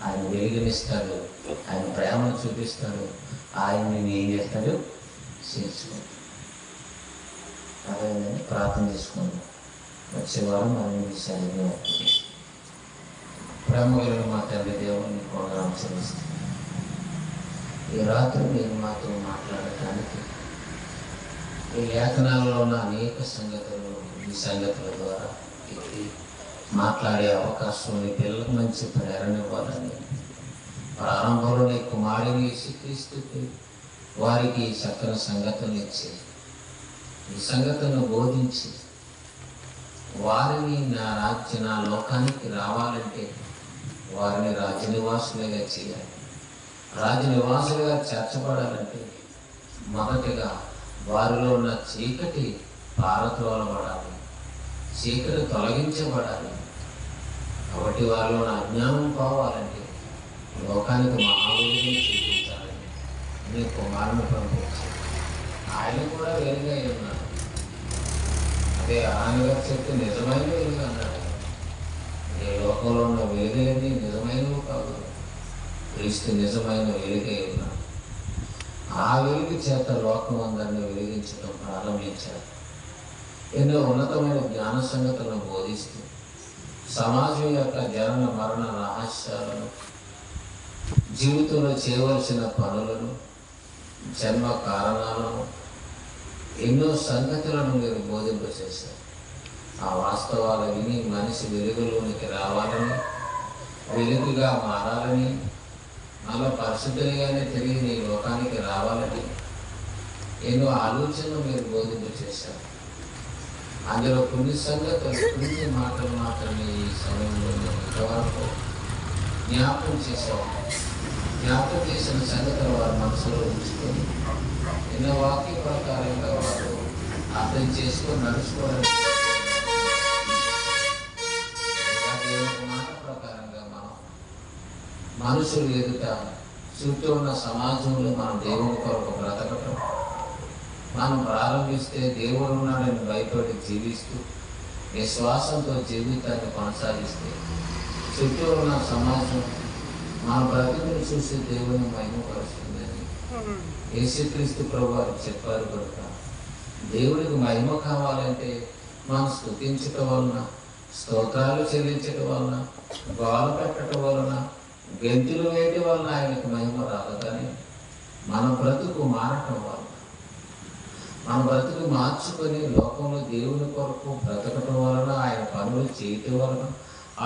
ఆయన వెలుగునిస్తాడు, ఆయన ప్రేమను చూపిస్తాడు, ఆయన్ని ఏం చేస్తాడు? చేర్చుకుంటాడు. అదే ప్రార్థన చేసుకుందాం. వచ్చేవారం మనం విషయాన్ని ప్రేమ కలిగిన మా తండ్రి దేవుని ప్రోగ్రాం చెల్లిస్తాం. ఈ రాత్రి నేను మాతో మాట్లాడటానికి ఈ లేఖనాలలో ఉన్న అనేక సంగతులు, ఈ సంగతుల ద్వారా మాట్లాడే అవకాశం నీ పిల్లలకు మంచి ప్రేరణ ఇవ్వాలని ప్రారంభంలో నీ కుమారుని యేసుక్రీస్తుకి వారికి చక్కని సంగతులు ఇచ్చి ఈ సంగతులను బోధించి వారిని నా లోకానికి రావాలంటే వారిని రాజనివాసులుగా చేయాలి. రాజనివాసులుగా చేర్చబడాలంటే మొదటిగా వారిలో ఉన్న చీకటి పారద్రోలబడాలి, చీకటి తొలగించబడాలి. కాబట్టి వారిలో ఉన్న అజ్ఞానం పోవాలంటే లోకానికి మహావేదిని చూపించాలని నీ కుమారుని పంపించాలి. ఆయన కూడా వెలుగై ఉన్నాడు. అదే ఆయనగా చెప్తే నిజమైన వెలుగు అన్నాడు. ఈ లోకంలో ఉన్న వెలుగులన్నీ నిజమైనవి కాదు, క్రీస్తు నిజమైన వెలుగై ఉన్నాడు. ఆ వెలుగు చేత లోకం అందరినీ వెలిగించడం ప్రారంభించారు. ఎన్నో ఉన్నతమైన జ్ఞాన సంగతులను బోధిస్తూ సమాజం యొక్క జనన మరణ రహస్యాలను, జీవితంలో చేయవలసిన పనులను, జన్మ కారణాలను, ఎన్నో సంగతులను మీరు బోధింపచేశారు. ఆ వాస్తవాలు విని మనిషి వెలుగులోనికి రావాలని, వెలుగుగా మారాలని, మళ్ళీ పరిశుద్ధునిగానే తిరిగి నీ లోకానికి రావాలని ఎన్నో ఆలోచనలు మీరు బోధింపచేశారు. అందులో కొన్ని సంగతులు, కొన్ని మాటలు మాత్రమే ఈ సమయంలో ఇంతవరకు జ్ఞాపకం చేశారు. జ్ఞాపకం చేసిన సంగతులు వారి మనసులో ఉంచుకొని ఎన్నో వాక్య ప్రకారంగా వారు అర్థం చేసుకొని నడుచుకోవడానికి మాట ప్రకారంగా మనం మనుషులు ఎదుట చుట్టూ ఉన్న సమాజంలో మనం దేవుని కొరకు బ్రతకటం, మనం ప్రారంభిస్తే దేవుడు ఉన్నాడని భయపడి జీవిస్తూ విశ్వాసంతో జీవితాన్ని కొనసాగిస్తే చుట్టూ ఉన్న సమాజం మన బ్రతుకుని చూసి దేవుని మహిమపరుస్తుందని యేసుక్రీస్తు ప్రభువారు చెప్పారు. కనుక దేవుడికి మహిమ కావాలంటే మనం స్తుతించటం వలన, స్తోత్రాలు చెల్లించటం వలన, గోల పెట్టడం వలన, గెంతులు వేయటం వలన ఆయనకు మహిమ రాదు, కానీ మన బ్రతుకు మారటం వలన, మన బ్రతుకు మార్చుకొని లోకంలో దేవుని కొరకు బ్రతకటం వలన, ఆయన పనులు చేయటం వలన,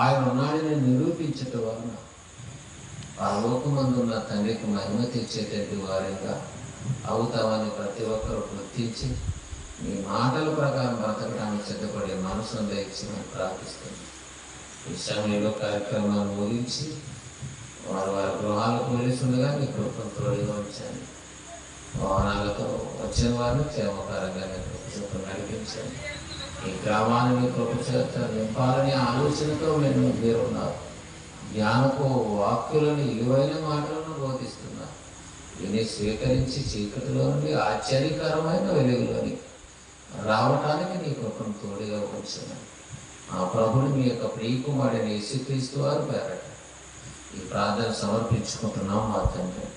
ఆయన ఉన్నాడని నిరూపించటం వలన పరలోకమందున్న తండ్రికి మహిమ తెచ్చేటటువంటి వారిగా అవుతామని ప్రతి ఒక్కరు గుర్తించి మీ మాటల ప్రకారం బ్రతకడానికి సిద్ధపడే మనసును దయచేసి ప్రార్థిస్తుంది. ఈ సమయంలో కార్యక్రమాన్ని ముగించి వారు వారి గృహాలకు వెళ్తుండగా మీ కృపను తోడుగా ఉంచండి. వాహనాలతో వచ్చిన వారిని క్షేమకరంగా కృప నడిపించండి. ఈ గ్రామాన్ని మీ కృప చేత నింపాలని ఆలోచనతో మీరున్నారు. జ్ఞానపు వాక్కులను విలువైన మాటలను బోధిస్తున్నారు. దీన్ని స్వీకరించి చీకటిలో నుండి ఆశ్చర్యకరమైన వెలుగులోని రావటానికి నీ కృపను తోడుగా ఉంచున్నాను. ఆ ప్రభుని మీ యొక్క ప్రియకుమారుడైన యేసుక్రీస్తు వారు పేరట ఈ ప్రార్థన సమర్పించుకుంటున్నాం మా తండ్రి.